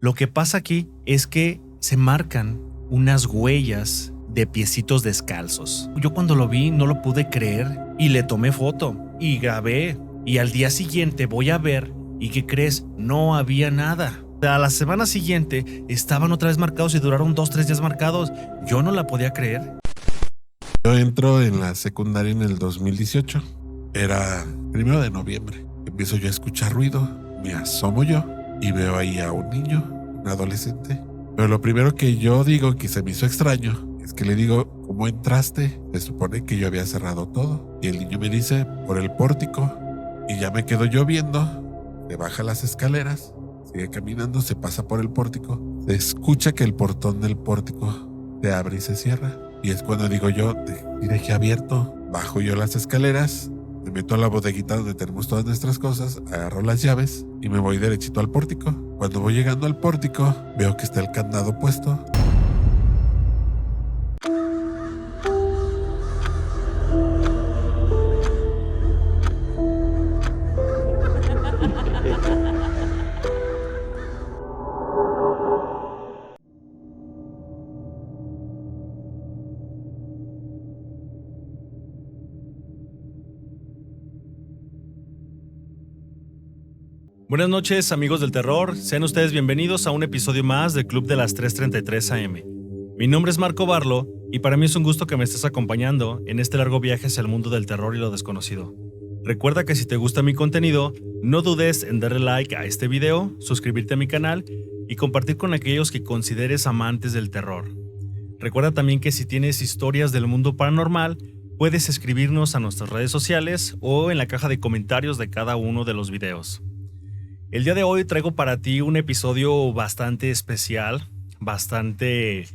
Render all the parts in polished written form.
Lo que pasa aquí es que se marcan unas huellas de piecitos descalzos. Yo cuando lo vi no lo pude creer y le tomé foto y grabé. Y al día siguiente voy a ver y ¿qué crees? No había nada. A la semana siguiente estaban otra vez marcados y duraron 2-3 días marcados. Yo no la podía creer. Yo entro en la secundaria en el 2018. Era 1 de noviembre. Empiezo yo a escuchar ruido. Me asomo yo y veo ahí a un niño, un adolescente. Pero lo primero que yo digo que se me hizo extraño es que le digo, ¿cómo entraste? Se supone que yo había cerrado todo. Y el niño me dice, por el pórtico. Y ya me quedo yo viendo. Se baja las escaleras. Sigue caminando, se pasa por el pórtico. Se escucha que el portón del pórtico se abre y se cierra. Y es cuando digo yo, te dejé abierto. Bajo yo las escaleras, me meto a la bodeguita donde tenemos todas nuestras cosas, agarro las llaves y me voy derechito al pórtico. Cuando voy llegando al pórtico, veo que está el candado puesto. Buenas noches, amigos del terror. Sean ustedes bienvenidos a un episodio más del Club de las 3:33 AM. Mi nombre es Marco Barlo y para mí es un gusto que me estés acompañando en este largo viaje hacia el mundo del terror y lo desconocido. Recuerda que si te gusta mi contenido, no dudes en darle like a este video, suscribirte a mi canal y compartir con aquellos que consideres amantes del terror. Recuerda también que si tienes historias del mundo paranormal, puedes escribirnos a nuestras redes sociales o en la caja de comentarios de cada uno de los videos. El día de hoy traigo para ti un episodio bastante especial, bastante,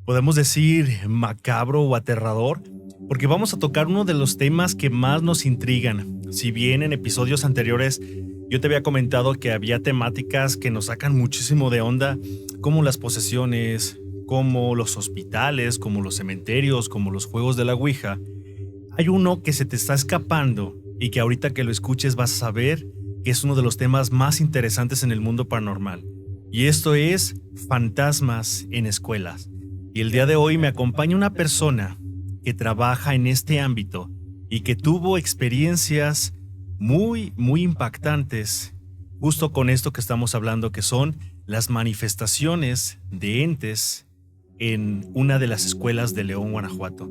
podemos decir, macabro o aterrador, porque vamos a tocar uno de los temas que más nos intrigan. Si bien en episodios anteriores yo te había comentado que había temáticas que nos sacan muchísimo de onda, como las posesiones, como los hospitales, como los cementerios, como los juegos de la Ouija, hay uno que se te está escapando y que ahorita que lo escuches vas a saber que es uno de los temas más interesantes en el mundo paranormal. Y esto es fantasmas en escuelas. Y el día de hoy me acompaña una persona que trabaja en este ámbito y que tuvo experiencias muy impactantes justo con esto que estamos hablando, que son las manifestaciones de entes en una de las escuelas de León, Guanajuato.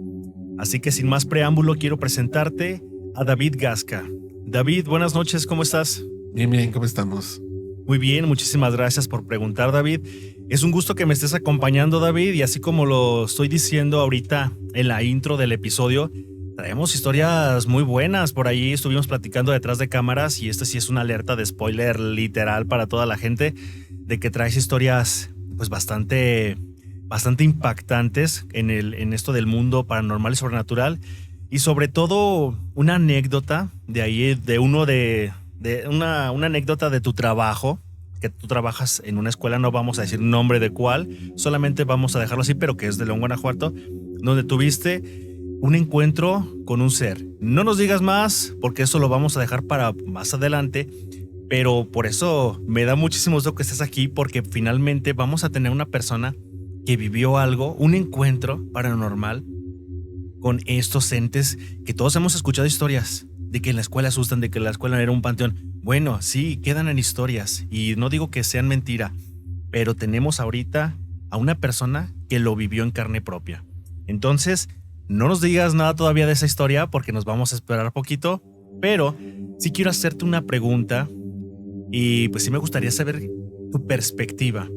Así que sin más preámbulo quiero presentarte a David Gasca. David, buenas noches, ¿cómo estás? Bien, ¿cómo estamos? Muy bien, muchísimas gracias por preguntar, David. Es un gusto que me estés acompañando, David, y así como lo estoy diciendo ahorita en la intro del episodio, traemos historias muy buenas. Por ahí estuvimos platicando detrás de cámaras y esta sí es una alerta de spoiler literal para toda la gente de que traes historias pues bastante impactantes en esto del mundo paranormal y sobrenatural. Y sobre todo una anécdota de ahí, de una anécdota de tu trabajo, que tú trabajas en una escuela, no vamos a decir nombre de cuál, solamente vamos a dejarlo así, pero que es de León, Guanajuato, donde tuviste un encuentro con un ser. No nos digas más, porque eso lo vamos a dejar para más adelante, pero por eso me da muchísimo gusto que estés aquí, porque finalmente vamos a tener una persona que vivió algo, un encuentro paranormal con estos entes que todos hemos escuchado historias de que en la escuela asustan, de que la escuela era un panteón. Bueno, sí, quedan en historias y no digo que sean mentira, pero tenemos ahorita a una persona que lo vivió en carne propia. Entonces, no nos digas nada todavía de esa historia porque nos vamos a esperar poquito, pero sí quiero hacerte una pregunta y pues sí me gustaría saber tu perspectiva.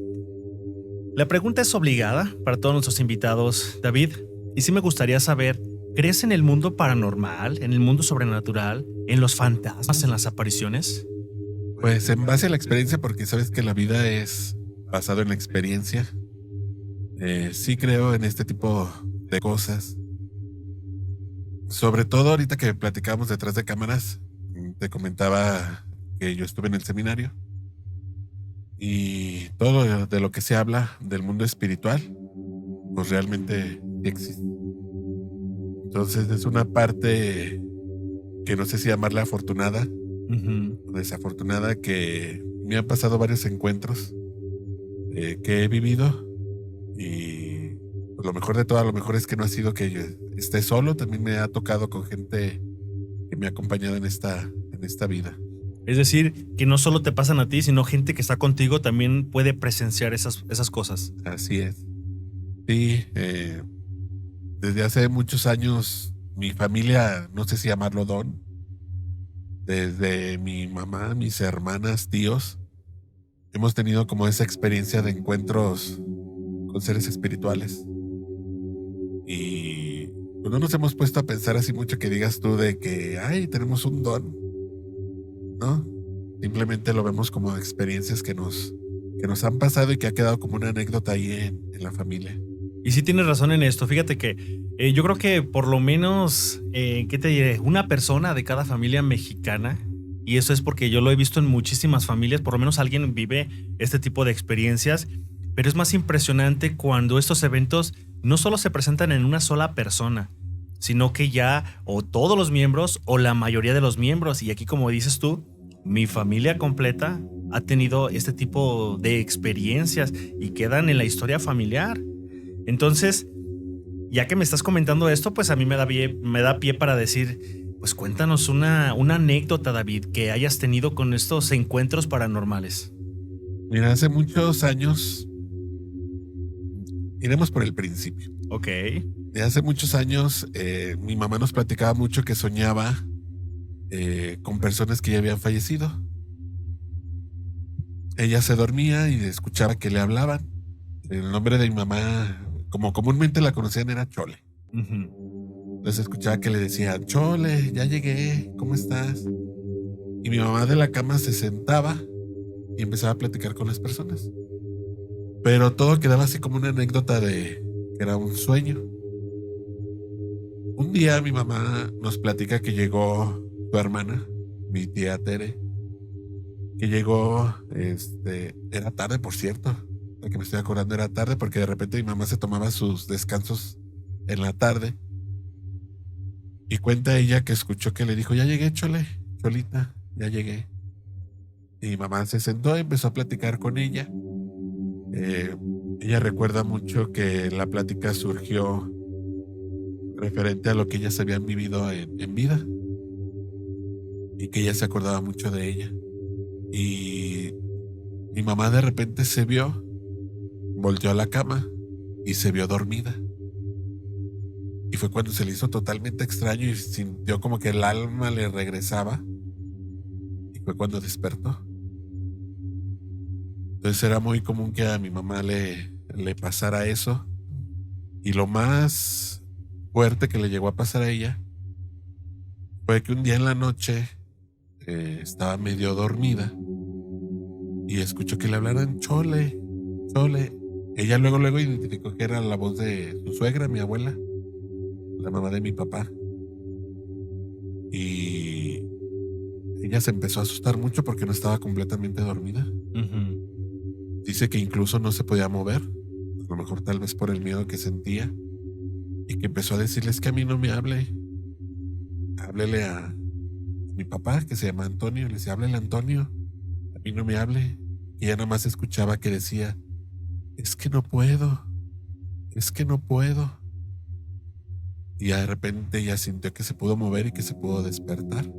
La pregunta es obligada para todos nuestros invitados, David. Y sí me gustaría saber, ¿crees en el mundo paranormal, en el mundo sobrenatural, en los fantasmas, en las apariciones? Pues en base a la experiencia, porque sabes que la vida es basado en la experiencia. Sí creo en este tipo de cosas. Sobre todo ahorita que platicábamos detrás de cámaras, te comentaba que yo estuve en el seminario. Y todo de lo que se habla del mundo espiritual, pues realmente existe. Entonces es una parte que no sé si llamarla afortunada o desafortunada, que me han pasado varios encuentros que he vivido. Y pues, lo mejor de todo, a lo mejor es que no ha sido que yo esté solo, también me ha tocado con gente que me ha acompañado en esta vida. Es decir, que no solo te pasan a ti, sino gente que está contigo también puede presenciar esas cosas. Así es. Sí, desde hace muchos años mi familia, no sé si llamarlo don, desde mi mamá, mis hermanas, tíos, hemos tenido como esa experiencia de encuentros con seres espirituales. Y pues, no nos hemos puesto a pensar así mucho que digas tú de que, ay, tenemos un don, ¿no? Simplemente lo vemos como experiencias que nos han pasado y que ha quedado como una anécdota ahí en la familia. Y sí tienes razón en esto. Fíjate que yo creo que por lo menos, ¿qué te diré? Una persona de cada familia mexicana, y eso es porque yo lo he visto en muchísimas familias, por lo menos alguien vive este tipo de experiencias, pero es más impresionante cuando estos eventos no solo se presentan en una sola persona, sino que ya o todos los miembros o la mayoría de los miembros, y aquí como dices tú, mi familia completa ha tenido este tipo de experiencias y quedan en la historia familiar. Entonces, ya que me estás comentando esto, pues a mí me da pie para decir, pues cuéntanos una anécdota, David, que hayas tenido con estos encuentros paranormales. Mira, hace muchos años, iremos por el principio. Ok. De hace muchos años, mi mamá nos platicaba mucho que soñaba con personas que ya habían fallecido. Ella se dormía y escuchaba que le hablaban. El nombre de mi mamá, como comúnmente la conocían, era Chole. Uh-huh. Entonces escuchaba que le decían, Chole, ya llegué, ¿cómo estás? Y mi mamá de la cama se sentaba y empezaba a platicar con las personas. Pero todo quedaba así como una anécdota de que era un sueño. Un día mi mamá nos platica que llegó su hermana, mi tía Tere, que llegó, era tarde, por cierto, la que me estoy acordando era tarde porque de repente mi mamá se tomaba sus descansos en la tarde y cuenta ella que escuchó que le dijo, ya llegué, Chole, Cholita, ya llegué. Y mi mamá se sentó y empezó a platicar con ella. Ella recuerda mucho que la plática surgió referente a lo que ellas habían vivido en vida y que ella se acordaba mucho de ella. Y mi mamá de repente se vio, volteó a la cama y se vio dormida. Y fue cuando se le hizo totalmente extraño y sintió como que el alma le regresaba. Y fue cuando despertó. Entonces era muy común que a mi mamá le pasara eso. Y lo más fuerte que le llegó a pasar a ella fue que un día en la noche estaba medio dormida y escuchó que le hablaran Chole, Chole. Ella luego identificó que era la voz de su suegra, mi abuela, la mamá de mi papá. Y ella se empezó a asustar mucho porque no estaba completamente dormida. Uh-huh. Dice que incluso no se podía mover, a lo mejor tal vez por el miedo que sentía, y que empezó a decirles que a mí no me háblele a mi papá, que se llama Antonio. Le decía, háblele a Antonio, a mí no me hable. Y ella nada más escuchaba que decía, es que no puedo, es que no puedo. Y de repente ella sintió que se pudo mover y que se pudo despertar.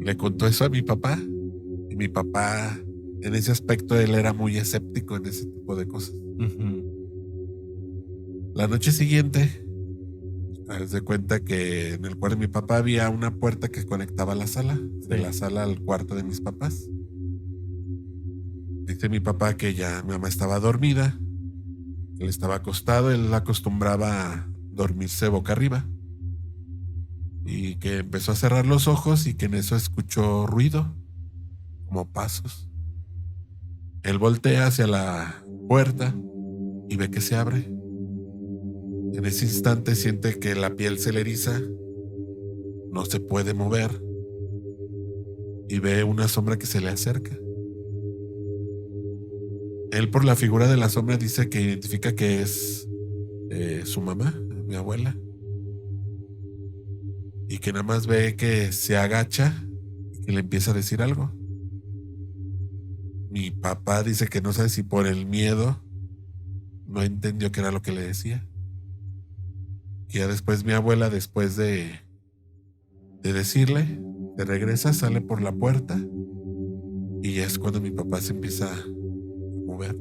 Le contó eso a mi papá, y mi papá, en ese aspecto, él era muy escéptico en ese tipo de cosas. Uh-huh. La noche siguiente, haz de cuenta que en el cuarto de mi papá había una puerta que conectaba a la sala, de la sala al cuarto de mis papás. Dice mi papá que ya mi mamá estaba dormida, él estaba acostado, él acostumbraba a dormirse boca arriba. Y que empezó a cerrar los ojos y que en eso escuchó ruido, como pasos. Él voltea hacia la puerta y ve que se abre. En ese instante siente que la piel se le eriza, no se puede mover y ve una sombra que se le acerca. Él, por la figura de la sombra, dice que identifica que es su mamá, mi abuela, y que nada más ve que se agacha y que le empieza a decir algo. Mi papá dice que no sabe si por el miedo no entendió qué era lo que le decía. Y ya después mi abuela, después de decirle, se regresa, sale por la puerta y ya es cuando mi papá se empieza a mover.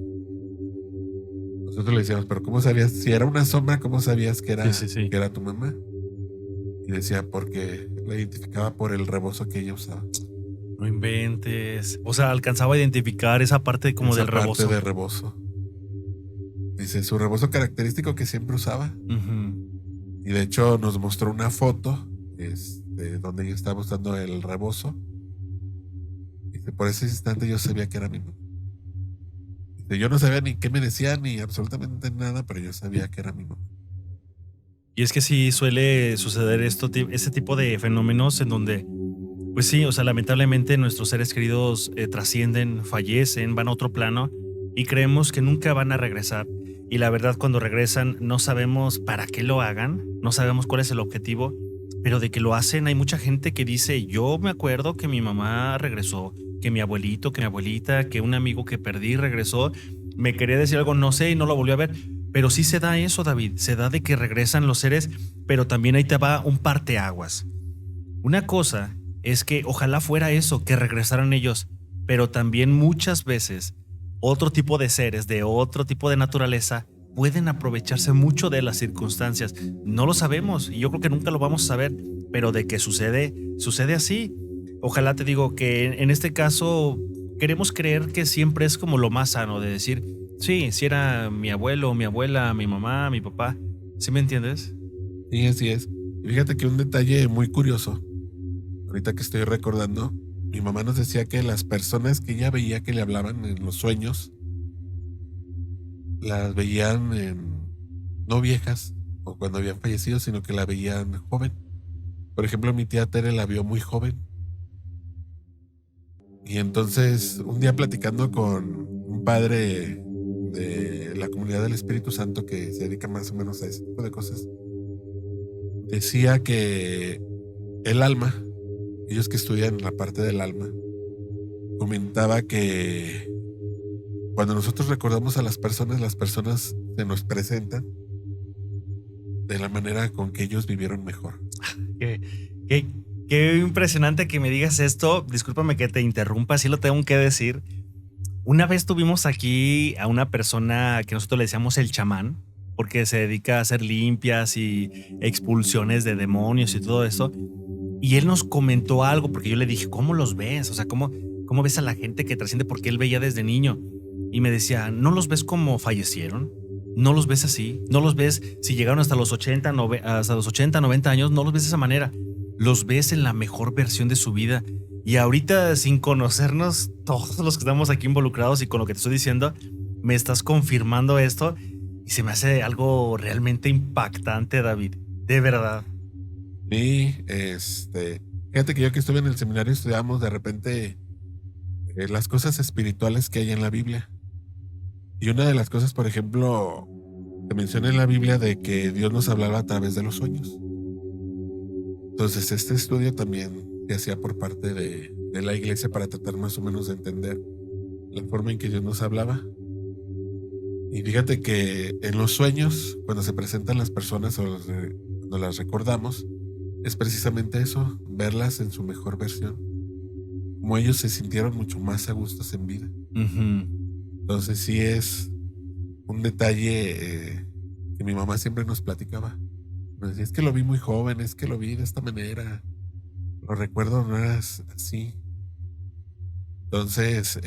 Nosotros le decíamos, pero ¿cómo sabías? Si era una sombra, ¿cómo sabías que era, Sí. que era tu mamá? Y decía, porque la identificaba por el rebozo que ella usaba. No inventes. O sea, alcanzaba a identificar esa parte como Esa del parte rebozo. de rebozo. Dice, su rebozo característico que siempre usaba. Ujú. Y de hecho nos mostró una foto donde ella estaba usando el rebozo. Dice, por ese instante yo sabía que era mi mamá. Dice, yo no sabía ni qué me decía ni absolutamente nada, pero yo sabía que era mi mamá. Y es que sí suele suceder ese tipo de fenómenos en donde, pues sí, o sea, lamentablemente nuestros seres queridos trascienden, fallecen, van a otro plano y creemos que nunca van a regresar. Y la verdad, cuando regresan, no sabemos para qué lo hagan, no sabemos cuál es el objetivo, pero de que lo hacen, hay mucha gente que dice, yo me acuerdo que mi mamá regresó, que mi abuelito, que mi abuelita, que un amigo que perdí regresó, me quería decir algo, no sé, y no lo volvió a ver. Pero sí se da eso, David, se da de que regresan los seres, pero también ahí te va un parteaguas. Una cosa es que ojalá fuera eso, que regresaran ellos, pero también muchas veces otro tipo de seres de otro tipo de naturaleza pueden aprovecharse mucho de las circunstancias. No lo sabemos y yo creo que nunca lo vamos a saber, pero de que sucede, sucede así. Ojalá te digo que en este caso queremos creer que siempre es como lo más sano de decir, sí, si era mi abuelo, mi abuela, mi mamá, mi papá. ¿Sí me entiendes? Y así es. Y fíjate que un detalle muy curioso, ahorita que estoy recordando, mi mamá nos decía que las personas que ella veía que le hablaban en los sueños, las veían no viejas o cuando habían fallecido, sino que la veían joven. Por ejemplo, mi tía Tere la vio muy joven. Y entonces, un día platicando con un padre de la comunidad del Espíritu Santo que se dedica más o menos a ese tipo de cosas, decía que el alma, ellos que estudian la parte del alma, comentaba que cuando nosotros recordamos a las personas se nos presentan de la manera con que ellos vivieron mejor. Qué, qué- qué impresionante que me digas esto. Discúlpame que te interrumpa, sí lo tengo que decir. Una vez tuvimos aquí a una persona que nosotros le decíamos el chamán, porque se dedica a hacer limpias y expulsiones de demonios y todo eso. Y él nos comentó algo, porque yo le dije, ¿cómo los ves? O sea, ¿cómo ves a la gente que trasciende? Porque él veía desde niño. Y me decía, ¿no los ves como fallecieron? ¿No los ves así? ¿No los ves si llegaron hasta los 80, 90 años? ¿No los ves de esa manera? Los ves en la mejor versión de su vida. Y ahorita, sin conocernos, todos los que estamos aquí involucrados y con lo que te estoy diciendo, me estás confirmando esto y se me hace algo realmente impactante, David. De verdad. Y fíjate que yo que estuve en el seminario estudiamos de repente las cosas espirituales que hay en la Biblia. Y una de las cosas, por ejemplo, se menciona en la Biblia de que Dios nos hablaba a través de los sueños. Entonces, este estudio también se hacía por parte de la iglesia para tratar más o menos de entender la forma en que Dios nos hablaba. Y fíjate que en los sueños, cuando se presentan las personas o cuando las recordamos, es precisamente eso, verlas en su mejor versión. Como ellos se sintieron mucho más a gustos en vida. Ujú. Entonces sí es un detalle que mi mamá siempre nos platicaba. Nos decía, es que lo vi muy joven, es que lo vi de esta manera. Lo recuerdo, no era así. Entonces,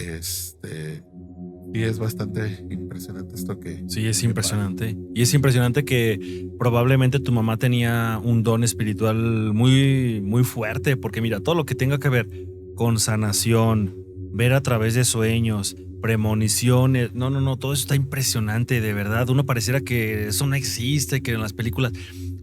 sí es bastante impresionante esto que... Sí, es que impresionante. Y es impresionante que probablemente tu mamá tenía un don espiritual muy, muy fuerte, porque mira, todo lo que tenga que ver con sanación, ver a través de sueños, premoniciones, no, todo eso está impresionante, de verdad. Uno pareciera que eso no existe, que en las películas,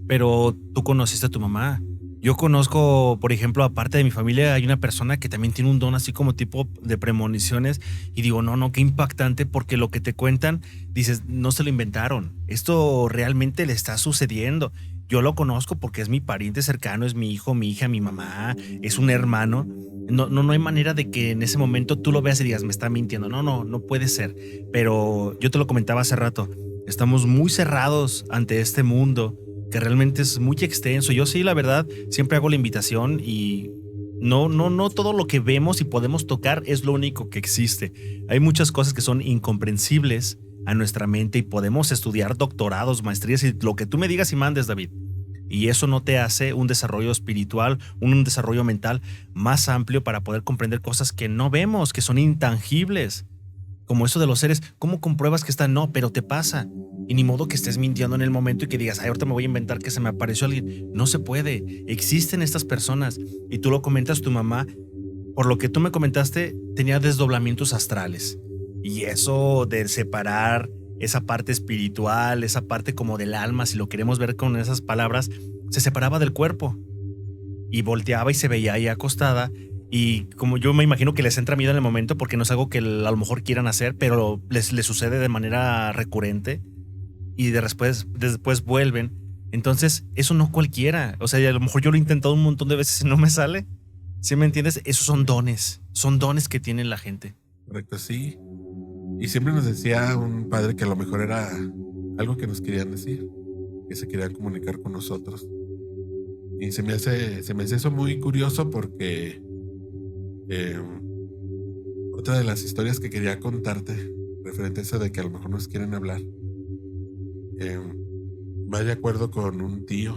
pero tú conociste a tu mamá. Yo conozco, por ejemplo, aparte de mi familia, hay una persona que también tiene un don así como tipo de premoniciones y digo, no, qué impactante porque lo que te cuentan, dices, no se lo inventaron, esto realmente le está sucediendo yo lo conozco porque es mi pariente cercano, es mi hijo, mi hija, mi mamá, es un hermano. No hay manera de que en ese momento tú lo veas y digas, me está mintiendo. No puede ser. Pero yo te lo comentaba hace rato, estamos muy cerrados ante este mundo que realmente es muy extenso. Yo sí, la verdad, siempre hago la invitación y no todo lo que vemos y podemos tocar es lo único que existe. Hay muchas cosas que son incomprensibles a nuestra mente y podemos estudiar doctorados, maestrías y lo que tú me digas y mandes, David. Y eso no te hace un desarrollo espiritual, un desarrollo mental más amplio para poder comprender cosas que no vemos, que son intangibles. Como eso de los seres, ¿cómo compruebas que están? No, pero te pasa. Y ni modo que estés mintiendo en el momento y que digas, ay, ahorita me voy a inventar que se me apareció alguien. No se puede. Existen estas personas. Y tú lo comentas, tu mamá, por lo que tú me comentaste, tenía desdoblamientos astrales. Y eso de separar esa parte espiritual, esa parte como del alma, si lo queremos ver con esas palabras, se separaba del cuerpo y volteaba y se veía ahí acostada. Y como yo me imagino que les entra miedo en el momento porque no es algo que a lo mejor quieran hacer, pero les sucede de manera recurrente y después vuelven. Entonces, eso no cualquiera. O sea, a lo mejor yo lo he intentado un montón de veces y no me sale. ¿Sí me entiendes? Esos son dones que tiene la gente. Correcto, sí. Y siempre nos decía un padre que a lo mejor era algo que nos querían decir, que se querían comunicar con nosotros. Y se me hace eso muy curioso porque eh, otra de las historias que quería contarte, referente a eso de que a lo mejor nos quieren hablar, eh, va de acuerdo con un tío.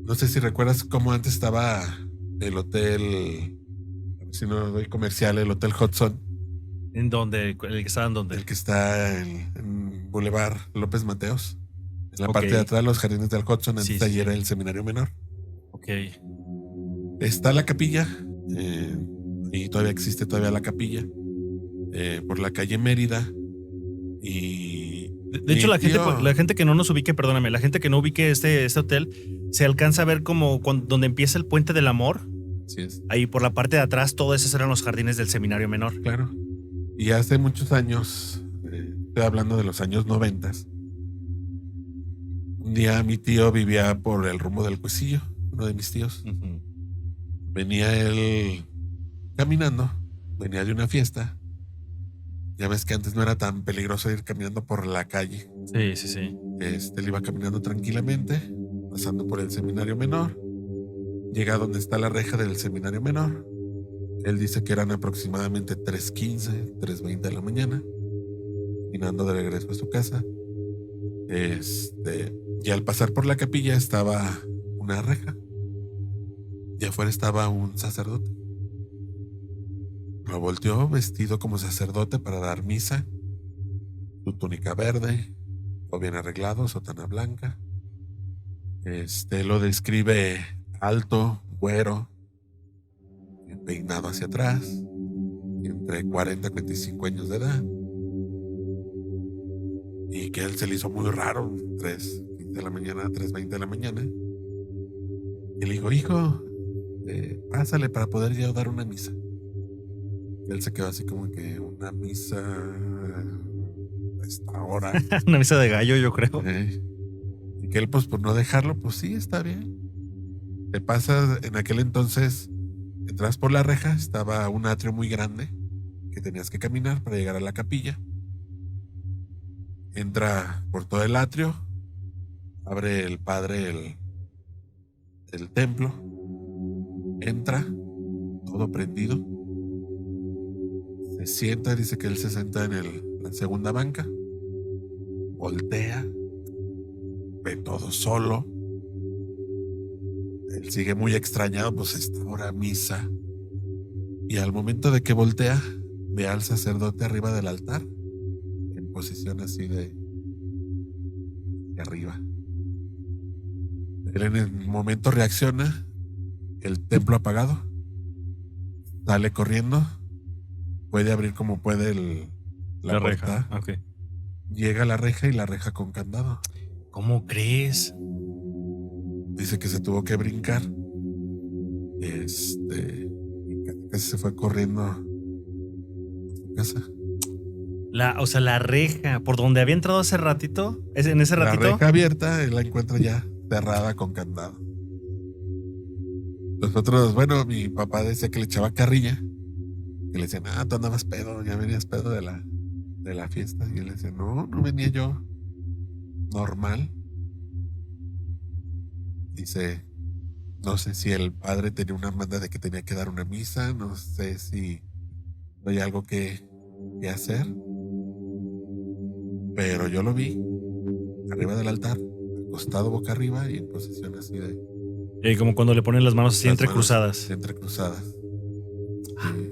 No sé si recuerdas cómo antes estaba el hotel, a ver si no doy comercial, el Hotel Hudson. ¿En dónde? ¿El que está en dónde? El que está en Boulevard López Mateos. En la Ok. parte de atrás, los jardines del Hudson, antes Sí, de sí. allí era el seminario menor. Ok. Está la capilla, y todavía existe la capilla, por la calle Mérida. Y De hecho, mi la gente que no nos ubique, perdóname, la gente que no ubique este hotel, se alcanza a ver como donde empieza el Puente del Amor. sí es, Ahí por la parte de atrás, todos esos eran los jardines del seminario menor. claro. Y hace muchos años, estoy hablando de los años 90, un día mi tío vivía por el rumbo del Cuecillo, uno de mis tíos. Ujú. Venía él caminando, venía de una fiesta. Ya ves que antes no era tan peligroso ir caminando por la calle. Sí, sí, sí. Él iba caminando tranquilamente, pasando por el seminario menor. Llega a donde está la reja del seminario menor. Él dice que eran aproximadamente 3:15, 3:20 de la mañana, caminando de regreso a su casa. Y al pasar por la capilla estaba una reja. Y afuera estaba un sacerdote. Lo volteó vestido como sacerdote para dar misa. Su túnica verde, o bien arreglado, sotana blanca. Lo describe alto, güero, peinado hacia atrás, entre 40 y 45 años de edad. Y que a él se le hizo muy raro, 3:15 de la mañana, 3:20 de la mañana. Y le dijo, hijo, pásale para poder ya dar una misa. Y él se quedó así como que una misa a esta hora. Una misa de gallo, yo creo. Y que él, pues por no dejarlo, pues sí, está bien. Te pasa, en aquel entonces, entras por la reja, estaba un atrio muy grande que tenías que caminar para llegar a la capilla. Entra por todo el atrio, abre el padre el templo, entra, todo prendido, se sienta, dice que él se sienta en la segunda banca, voltea, ve todo solo. Él sigue muy extrañado, pues está ahora misa. Y al momento de que voltea, ve al sacerdote arriba del altar, en posición así de arriba. Él en el momento reacciona, el templo apagado, sale corriendo, puede abrir como puede la puerta. reja. Ok. Llega a la reja y la reja con candado. ¿Cómo crees? Dice que se tuvo que brincar. Y casi se fue corriendo a su casa. O sea, la reja por donde había entrado hace ratito, en ese La ratito. reja abierta, él la encuentra ya cerrada con candado. Nosotros, bueno, mi papá decía que le echaba carrilla. Que le decían, tú andabas pedo, ya venías pedo de la fiesta. Y él decía, no venía yo normal. Dice, no sé si el padre tenía una manda de que tenía que dar una misa, no sé si hay algo que hacer, pero yo lo vi arriba del altar, acostado boca arriba y en posición así de Como cuando le ponen las manos así las entrecruzadas. manos entrecruzadas.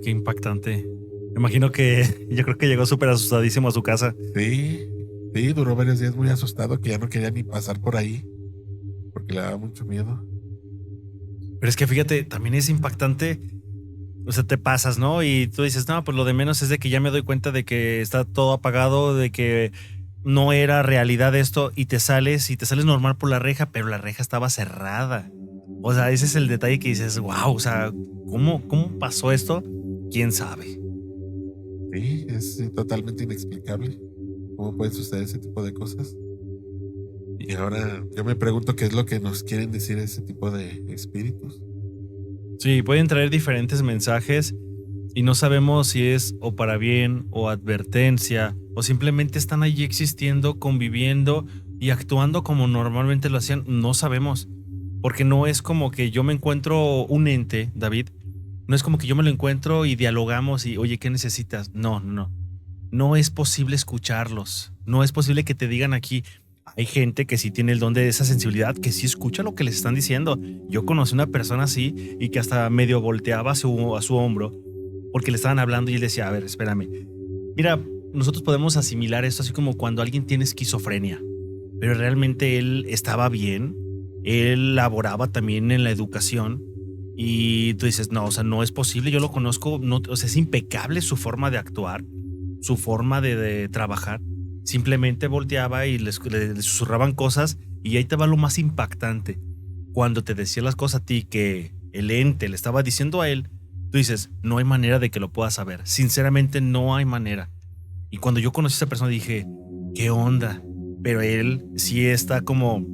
Qué impactante. Me imagino que yo creo que llegó súper asustadísimo a su casa. Sí, duró varios días muy asustado que ya no quería ni pasar por ahí porque le daba mucho miedo. Pero es que fíjate, también es impactante. O sea, te pasas, ¿no? Y tú dices, no, pues lo de menos es de que ya me doy cuenta de que está todo apagado, de que no era realidad esto, y te sales normal por la reja, pero la reja estaba cerrada. O sea, ese es el detalle que dices, wow, o sea, ¿cómo pasó esto? ¿Quién sabe? Sí, es totalmente inexplicable cómo pueden suceder ese tipo de cosas. Y ahora yo me pregunto qué es lo que nos quieren decir ese tipo de espíritus. Sí, pueden traer diferentes mensajes y no sabemos si es o para bien o advertencia o simplemente están allí existiendo, conviviendo y actuando como normalmente lo hacían. No sabemos, porque no es como que yo me encuentro un ente, David. No es como que yo me lo encuentro y dialogamos y, oye, ¿qué necesitas? No. No es posible escucharlos. No es posible que te digan aquí. Hay gente que sí tiene el don de esa sensibilidad, que sí escucha lo que les están diciendo. Yo conocí una persona así y que hasta medio volteaba a su hombro porque le estaban hablando y él decía, a ver, espérame. Mira, nosotros podemos asimilar esto así como cuando alguien tiene esquizofrenia, pero realmente él estaba bien, él laboraba también en la educación y tú dices, no, o sea, no es posible, yo lo conozco, no, o sea, es impecable su forma de actuar, su forma de trabajar. Simplemente volteaba y le susurraban cosas y ahí te va lo más impactante. Cuando te decía las cosas a ti que el ente le estaba diciendo a él, tú dices, no hay manera de que lo puedas saber. Sinceramente no hay manera. Y cuando yo conocí a esa persona dije, ¿qué onda? Pero él está como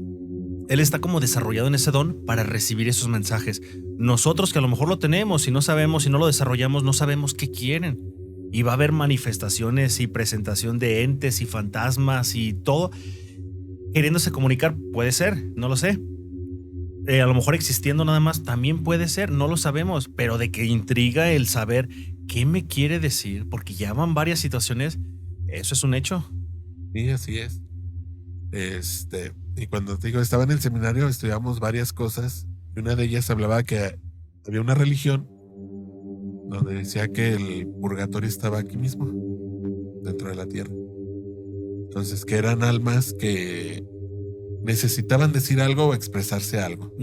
desarrollado en ese don para recibir esos mensajes. Nosotros que a lo mejor lo tenemos y no sabemos y no lo desarrollamos, no sabemos qué quieren. Y va a haber manifestaciones y presentación de entes y fantasmas y todo queriéndose comunicar. Puede ser, no lo sé. A lo mejor existiendo nada más también puede ser, no lo sabemos, pero de que intriga el saber qué me quiere decir, porque ya van varias situaciones, eso es un hecho. Sí, así es. Y cuando te digo, estaba en el seminario, estudiamos varias cosas. Y una de ellas hablaba que había una religión donde decía que el purgatorio estaba aquí mismo, dentro de la tierra. Entonces, que eran almas que necesitaban decir algo o expresarse algo.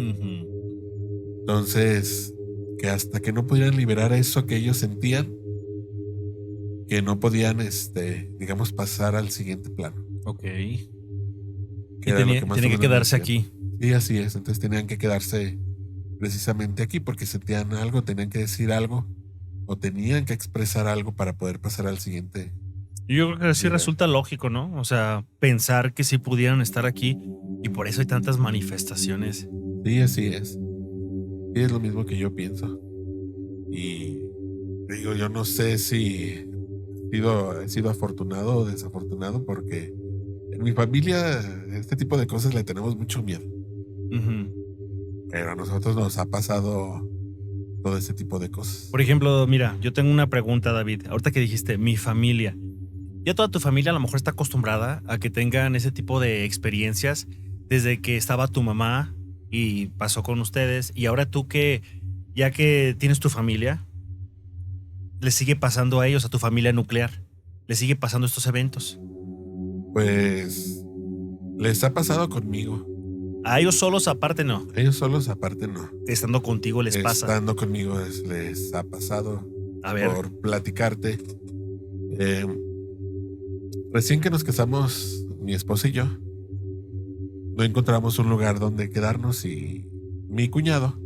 Entonces, que hasta que no pudieran liberar eso que ellos sentían, que no podían, digamos, pasar al siguiente plano. Ok. Que Y era lo que más o tienen que menos quedarse decían. aquí. Sí, así es. Entonces tenían que quedarse precisamente aquí porque sentían algo, tenían que decir algo o tenían que expresar algo para poder pasar al siguiente. Yo creo que sí nivel. resulta lógico, ¿no? O sea, pensar que sí pudieran estar aquí y por eso hay tantas manifestaciones. Sí, así es. Sí, es lo mismo que yo pienso. Y digo, yo no sé si he sido afortunado o desafortunado porque en mi familia este tipo de cosas le tenemos mucho miedo. Pero a nosotros nos ha pasado todo ese tipo de cosas. Por ejemplo, mira, yo tengo una pregunta, David. Ahorita que dijiste, mi familia. Ya toda tu familia a lo mejor está acostumbrada a que tengan ese tipo de experiencias desde que estaba tu mamá y pasó con ustedes. Y ahora tú ya que tienes tu familia, le sigue pasando a ellos, a tu familia nuclear. Le sigue pasando estos eventos. Pues les ha pasado conmigo. A ellos solos aparte no. Ellos solos aparte no. Estando contigo les pasa. Estando conmigo les ha pasado. A ver. Por platicarte. Recién que nos casamos, mi esposa y yo, no encontramos un lugar donde quedarnos y mi cuñado,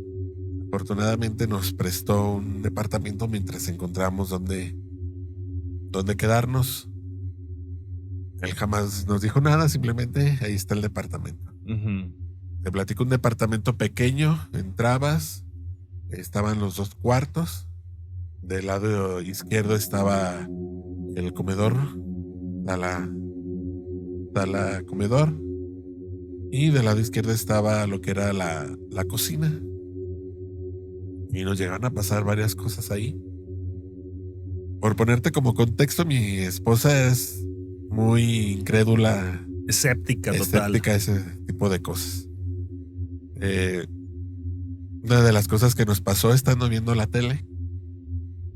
afortunadamente, nos prestó un departamento mientras encontramos donde quedarnos. Él jamás nos dijo nada, simplemente ahí está el departamento. Ujú. Te platico, un departamento pequeño, entrabas, estaban los 2 cuartos, del lado izquierdo estaba el comedor, sala comedor, y del lado izquierdo estaba lo que era la cocina. Y nos llegaron a pasar varias cosas ahí. Por ponerte como contexto, mi esposa es muy incrédula, Escéptica total. escéptica a ese tipo de cosas. Una de las cosas que nos pasó estando viendo la tele,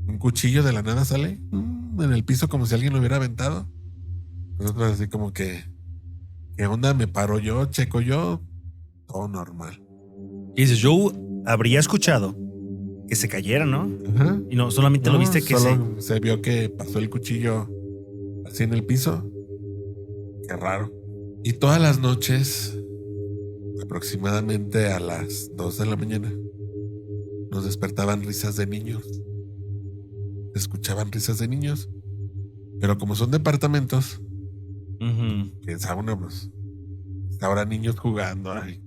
un cuchillo de la nada sale en el piso como si alguien lo hubiera aventado. Nosotros así como que, ¿qué onda? Me paro yo, checo yo, todo normal. Y dices, yo habría escuchado que se cayera, ¿no? Ajá. Y no, solamente lo No, viste que solo se vio que pasó el cuchillo así en el piso. Qué raro. Y todas las noches, aproximadamente a las 2 de la mañana, nos despertaban risas de niños. Se escuchaban risas de niños. Pero como son departamentos, Ujú. pensaba uno, pues, ahora niños jugando, ay,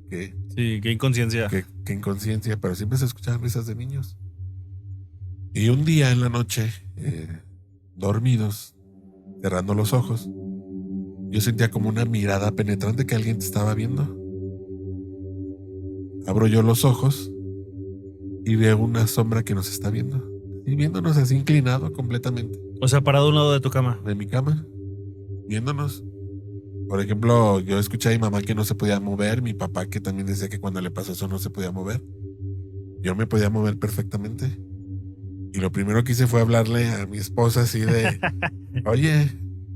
Sí, qué inconsciencia. qué inconsciencia, pero siempre se escuchaban risas de niños. Y un día en la noche, dormidos, cerrando los ojos, yo sentía como una mirada penetrante que alguien te estaba viendo. Abro yo los ojos y veo una sombra que nos está viendo. Y viéndonos así inclinado completamente O sea, parado a un lado de tu cama. de mi cama, viéndonos. Por ejemplo, yo escuché a mi mamá que no se podía mover, mi papá que también decía que cuando le pasó eso no se podía mover. Yo me podía mover perfectamente. Y lo primero que hice fue hablarle a mi esposa así de, oye,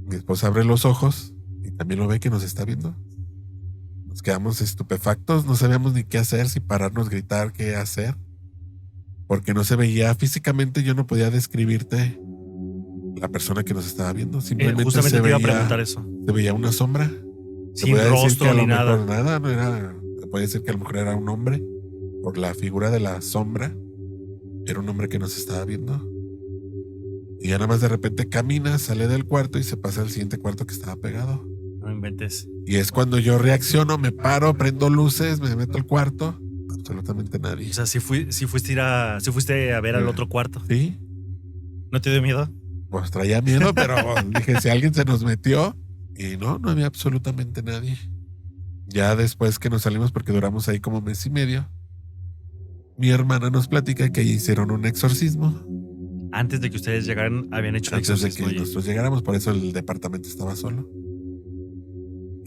mi esposa abre los ojos y también lo ve que nos está viendo. Nos quedamos estupefactos, no sabíamos ni qué hacer, si pararnos, gritar, qué hacer. Porque no se veía físicamente, yo no podía describirte la persona que nos estaba viendo. Simplemente Justamente te iba a preguntar eso. se veía una sombra. Se Sin podía decir que rostro a lo ni nada. mejor nada, no era, se puede decir que a lo mejor era un hombre. Por la figura de la sombra, era un hombre que nos estaba viendo. Y ya nada más de repente camina, sale del cuarto y se pasa al siguiente cuarto que estaba pegado. No inventes. Y es cuando yo reacciono, me paro, prendo luces, me meto al cuarto. Absolutamente nadie. O sea, si fuiste a ver al otro cuarto. Sí, ¿No te dio miedo? pues traía miedo, pero dije, si alguien se nos metió. Y no había absolutamente nadie. Ya después que nos salimos, porque duramos ahí como mes y medio, mi hermana nos platica que hicieron un exorcismo. Antes de que ustedes llegaran, habían hecho un Antes de exorcismo que allí. nosotros llegáramos, por eso el departamento estaba solo.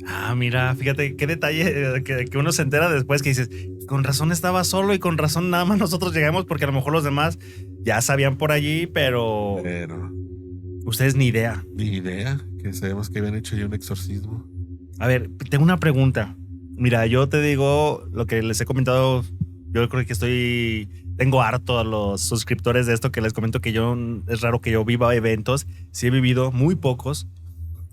Ah, mira, fíjate qué detalle que uno se entera después que dices, con razón estaba solo y con razón nada más nosotros llegamos porque a lo mejor los demás ya sabían por allí, pero Pero ustedes ni idea. ni idea, que sabemos que habían hecho ya un exorcismo. A ver, tengo una pregunta. Mira, yo te digo lo que les he comentado. Yo creo que tengo harto a los suscriptores de esto que les comento que es raro que yo viva eventos. Sí he vivido muy pocos,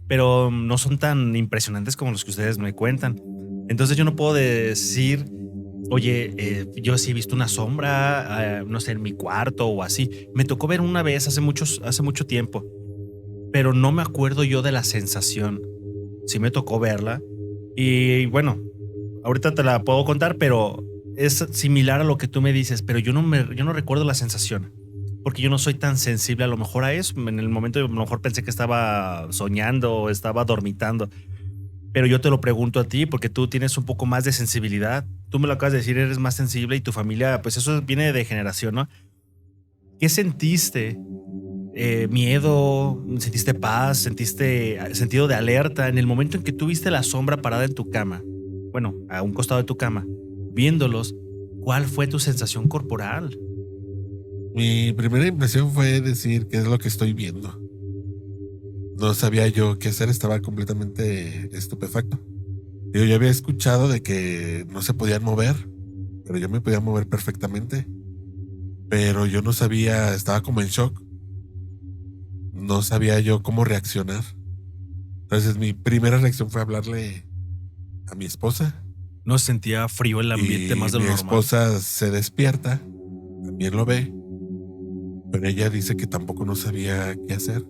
pero no son tan impresionantes como los que ustedes me cuentan. Entonces yo no puedo decir, oye, yo sí he visto una sombra, no sé, en mi cuarto o así. Me tocó ver una vez hace mucho tiempo, pero no me acuerdo yo de la sensación. Sí me tocó verla y bueno, ahorita te la puedo contar, pero es similar a lo que tú me dices, pero yo no recuerdo la sensación. Porque yo no soy tan sensible a lo mejor a eso. En el momento a lo mejor pensé que estaba soñando o estaba dormitando. Pero yo te lo pregunto a ti porque tú tienes un poco más de sensibilidad. Tú me lo acabas de decir, eres más sensible y tu familia, pues eso viene de generación, ¿no? ¿Qué sentiste? ¿Miedo? ¿Sentiste paz? ¿Sentiste sentido de alerta? En el momento en que tú viste la sombra parada en tu cama, bueno, a un costado de tu cama, viéndolos, ¿cuál fue tu sensación corporal? Mi primera impresión fue decir qué es lo que estoy viendo. No sabía yo qué hacer, estaba completamente estupefacto. Yo había escuchado de que no se podían mover, pero yo me podía mover perfectamente. Pero yo no sabía, estaba como en shock. No sabía yo cómo reaccionar. Entonces mi primera reacción fue hablarle a mi esposa. No sentía frío el ambiente Y más de lo mi normal. esposa se despierta, también lo ve, pero ella dice que tampoco no sabía qué hacer.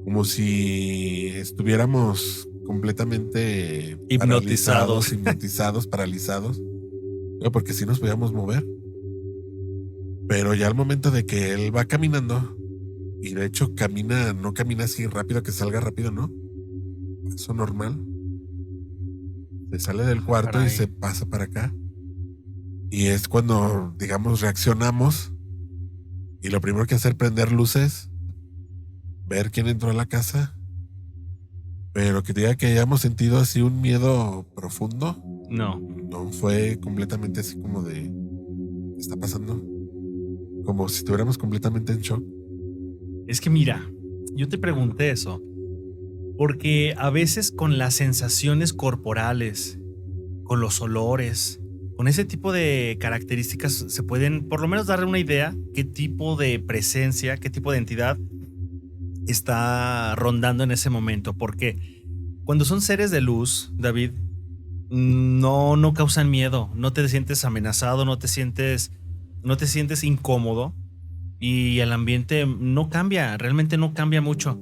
como si estuviéramos completamente Hipnotizados. hipnotizados, paralizados, porque sí nos podíamos mover. Pero ya al momento de que él va caminando, y de hecho no camina así rápido, que salga rápido, ¿no? Eso normal. Se sale del cuarto Caray. y se pasa para acá. Y es cuando, digamos, reaccionamos. Y lo primero que hace es prender luces, ver quién entró a la casa. Pero que diga que hayamos sentido así un miedo profundo, No. no fue completamente así como de ¿qué está pasando? Como si estuviéramos completamente en shock. Es que mira, yo te pregunté eso porque a veces con las sensaciones corporales, con los olores, con ese tipo de características se pueden por lo menos darle una idea qué tipo de presencia, qué tipo de entidad está rondando en ese momento. Porque cuando son seres de luz, David, no causan miedo, no te sientes amenazado, no te sientes incómodo y el ambiente no cambia, realmente no cambia mucho.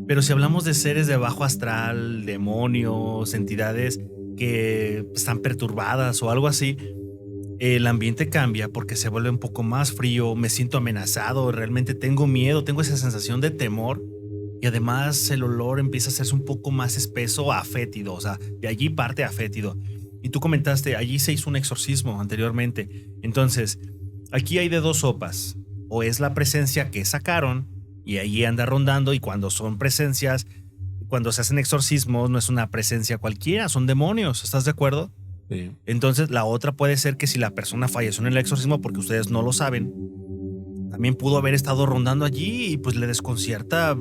Pero si hablamos de seres de bajo astral, demonios, entidades que están perturbadas o algo así, el ambiente cambia porque se vuelve un poco más frío, me siento amenazado, realmente tengo miedo, tengo esa sensación de temor y además el olor empieza a hacerse un poco más espeso a fétido, o sea, de allí parte a fétido. Y tú comentaste, allí se hizo un exorcismo anteriormente. Entonces, aquí hay de dos sopas. O es la presencia que sacaron y ahí anda rondando, y cuando son presencias, cuando se hacen exorcismos, no es una presencia cualquiera, son demonios, ¿estás de acuerdo? Sí. Entonces, la otra puede ser que si la persona falleció en el exorcismo, porque ustedes no lo saben, también pudo haber estado rondando allí y pues le desconcierta.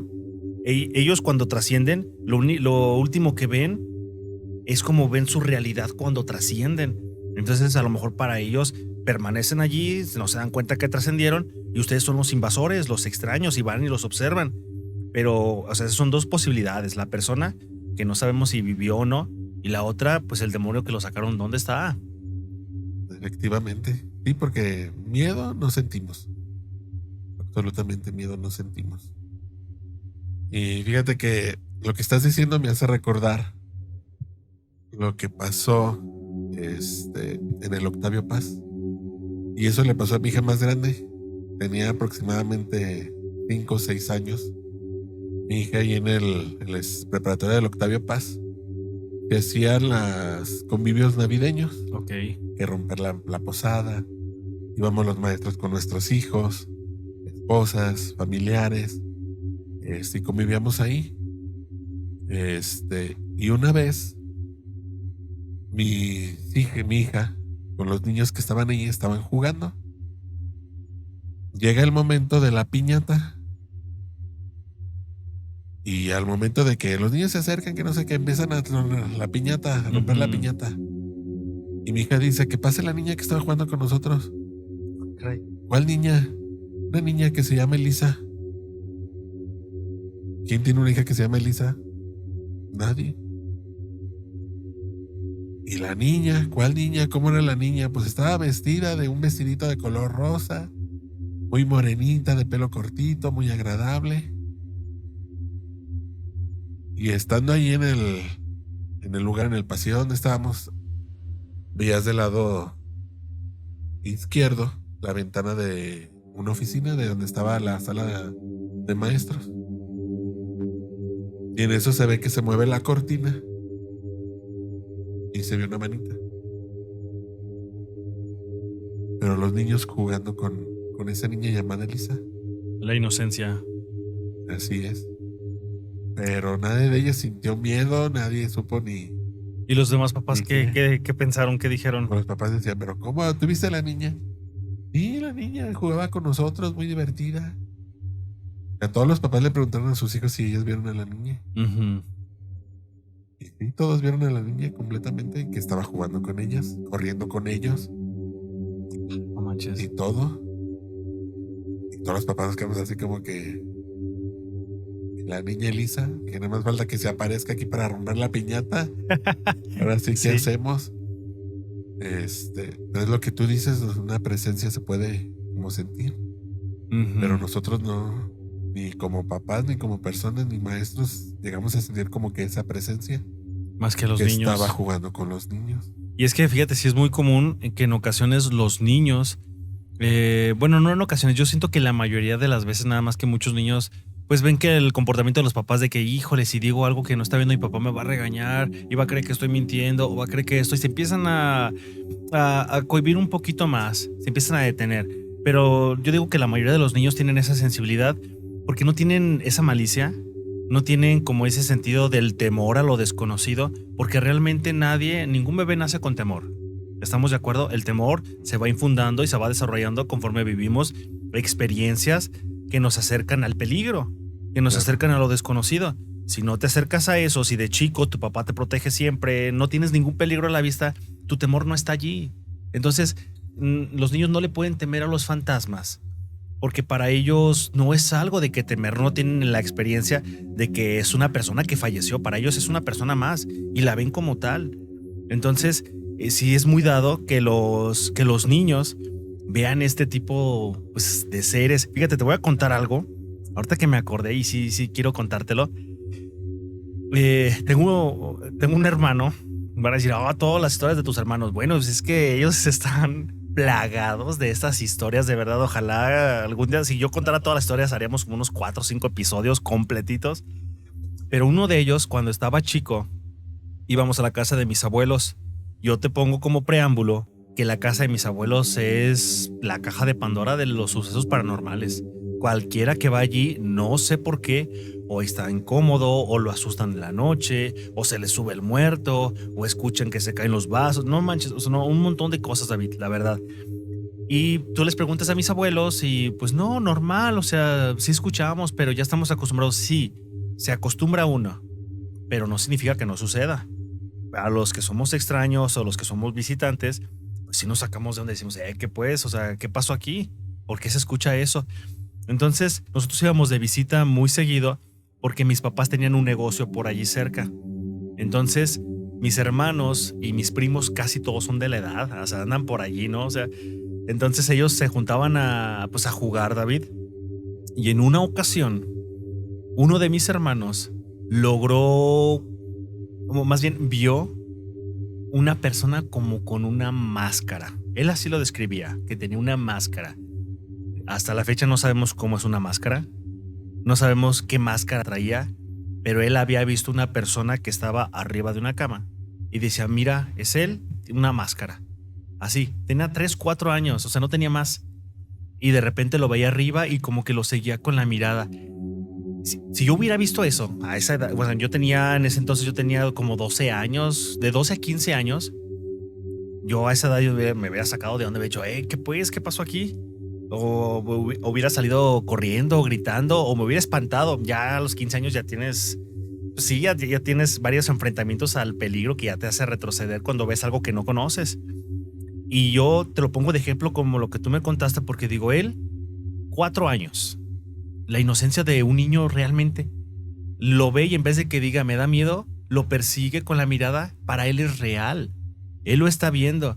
Ellos cuando trascienden, lo último que ven es como ven su realidad cuando trascienden. Entonces, a lo mejor para ellos permanecen allí, no se dan cuenta que trascendieron y ustedes son los invasores, los extraños, y van y los observan. Pero, o sea, son dos posibilidades. La persona que no sabemos si vivió o no, y la otra, pues el demonio que lo sacaron, ¿dónde está? Efectivamente. Sí, porque miedo no sentimos. Absolutamente miedo no sentimos. Y fíjate que lo que estás diciendo me hace recordar lo que pasó en el Octavio Paz. Y eso le pasó a mi hija más grande. Tenía aproximadamente 5 o 6 años. Mi hija ahí en la preparatoria del Octavio Paz, que hacían los convivios navideños, Ok. que romper la posada. Íbamos los maestros con nuestros hijos, esposas, familiares, y convivíamos ahí. Y una vez, mi hija, con los niños que estaban ahí, estaban jugando. Llega el momento de la piñata. Y al momento de que los niños se acercan, que no sé qué, empiezan a tronar la piñata, a romper la piñata. Y mi hija dice, que pase la niña que estaba jugando con nosotros. Caray. ¿Cuál niña? Una niña que se llama Elisa. ¿Quién tiene una hija que se llama Elisa? Nadie. ¿Y la niña? ¿Cuál niña? ¿Cómo era la niña? Pues estaba vestida de un vestidito de color rosa, muy morenita, de pelo cortito, muy agradable. Y estando ahí en el lugar, en el pasillo donde estábamos, veías del lado izquierdo la ventana de una oficina de donde estaba la sala de maestros. Y en eso se ve que se mueve la cortina y se ve una manita. Pero los niños jugando con esa niña llamada Elisa. La inocencia. Así es. Pero nadie de ellos sintió miedo, nadie supo ni... ¿Y los demás papás ¿Y qué pensaron, qué dijeron? Los papás decían, pero ¿cómo? ¿Tuviste a la niña? Sí, la niña jugaba con nosotros, muy divertida. A todos los papás le preguntaron a sus hijos si ellos vieron a la niña. Ujú. Y sí, todos vieron a la niña completamente, que estaba jugando con ellas, corriendo con ellos No manches. y todo. Y todos los papás nos quedamos así como que... La niña Elisa, que nada más falta que se aparezca aquí para romper la piñata. Ahora sí, ¿qué Sí. hacemos? Pero es lo que tú dices, una presencia se puede como sentir, Ujú. pero nosotros ni como papás, ni como personas, ni maestros, llegamos a sentir como que esa presencia Más que los que niños. estaba jugando con los niños. Y es que fíjate, sí es muy común que en ocasiones los niños, bueno, no en ocasiones, yo siento que la mayoría de las veces nada más que muchos niños pues ven que el comportamiento de los papás de que, híjole, si digo algo que no está viendo mi papá me va a regañar y va a creer que estoy mintiendo o va a creer que esto y se empiezan a cohibir un poquito más, se empiezan a detener. Pero yo digo que la mayoría de los niños tienen esa sensibilidad porque no tienen esa malicia, no tienen como ese sentido del temor a lo desconocido, porque realmente ningún bebé nace con temor. ¿Estamos de acuerdo? El temor se va infundando y se va desarrollando conforme vivimos experiencias que nos acercan al peligro, que nos acercan a lo desconocido. Si no te acercas a eso, si de chico tu papá te protege siempre, no tienes ningún peligro a la vista, tu temor no está allí. Entonces, los niños no le pueden temer a los fantasmas, porque para ellos no es algo de que temer, no tienen la experiencia de que es una persona que falleció, para ellos es una persona más y la ven como tal. Entonces, sí es muy dado que los niños vean este tipo pues, de seres. Fíjate, te voy a contar algo, ahorita que me acordé y sí quiero contártelo. Tengo un hermano, van a decir, todas las historias de tus hermanos. Bueno, pues es que ellos están plagados de estas historias, de verdad. Ojalá algún día, si yo contara todas las historias, haríamos como unos 4 o 5 episodios completitos. Pero uno de ellos, cuando estaba chico, íbamos a la casa de mis abuelos. Yo te pongo como preámbulo que la casa de mis abuelos es la caja de Pandora de los sucesos paranormales. Cualquiera que va allí, no sé por qué, o está incómodo, o lo asustan en la noche, o se le sube el muerto, o escuchan que se caen los vasos. No manches, o sea, no, un montón de cosas, David, la verdad. Y tú les preguntas a mis abuelos y pues no, normal, o sea, sí escuchamos, pero ya estamos acostumbrados. Sí, se acostumbra uno, pero no significa que no suceda. A los que somos extraños o los que somos visitantes, pues sí nos sacamos de donde decimos, ¿qué pues? O sea, ¿qué pasó aquí? ¿Por qué se escucha eso? Entonces, nosotros íbamos de visita muy seguido porque mis papás tenían un negocio por allí cerca. Entonces, mis hermanos y mis primos casi todos son de la edad, o sea, andan por allí, ¿no? O sea, entonces ellos se juntaban a jugar, David. Y en una ocasión, uno de mis hermanos logró, o más bien vio una persona como con una máscara. Él así lo describía, que tenía una máscara. Hasta la fecha no sabemos cómo es una máscara, no sabemos qué máscara traía, pero él había visto una persona que estaba arriba de una cama y decía, mira, es él, una máscara. Así, tenía 3, 4 años, o sea, no tenía más. Y de repente lo veía arriba y como que lo seguía con la mirada. Si yo hubiera visto eso a esa edad, bueno, en ese entonces yo tenía como 12 años, de 12 a 15 años, yo a esa edad me hubiera sacado de donde había dicho, ¿qué pasó aquí? O hubiera salido corriendo, gritando, o me hubiera espantado. Ya a los 15 años ya tienes, pues sí, ya tienes varios enfrentamientos al peligro que ya te hace retroceder cuando ves algo que no conoces. Y yo te lo pongo de ejemplo como lo que tú me contaste, porque digo, él, 4 años, la inocencia de un niño realmente lo ve y en vez de que diga me da miedo, lo persigue con la mirada. Para él es real, él lo está viendo.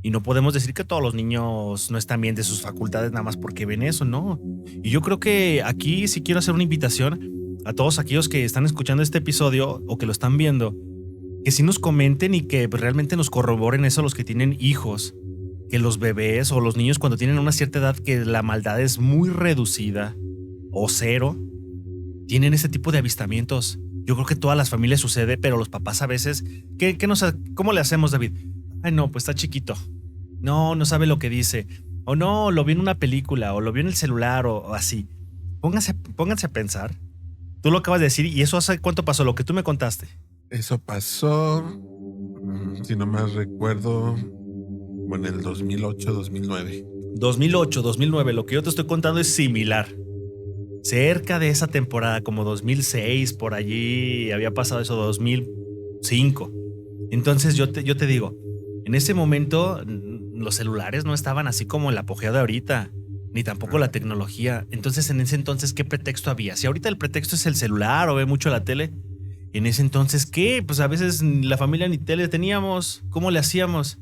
Y no podemos decir que todos los niños no están bien de sus facultades nada más porque ven eso, no. Y yo creo que aquí sí quiero hacer una invitación a todos aquellos que están escuchando este episodio o que lo están viendo, que sí nos comenten y que realmente nos corroboren eso los que tienen hijos, que los bebés o los niños cuando tienen una cierta edad que la maldad es muy reducida o cero, tienen ese tipo de avistamientos. Yo creo que todas las familias sucede, pero los papás a veces, ¿cómo le hacemos, David? Ay, no, pues está chiquito. No sabe lo que dice. O no, lo vio en una película, o lo vio en el celular, o así. Pónganse a pensar. Tú lo acabas de decir, y eso hace cuánto pasó, lo que tú me contaste. Eso pasó, si no más recuerdo, en el 2008, 2009. 2008, 2009, lo que yo te estoy contando es similar. Cerca de esa temporada, como 2006, por allí había pasado eso, 2005. Entonces yo te digo, en ese momento los celulares no estaban así como el apogeo de ahorita, ni tampoco la tecnología. Entonces en ese entonces, ¿qué pretexto había? Si ahorita el pretexto es el celular o ve mucho la tele, en ese entonces, ¿qué? Pues a veces la familia ni tele teníamos. ¿Cómo le hacíamos?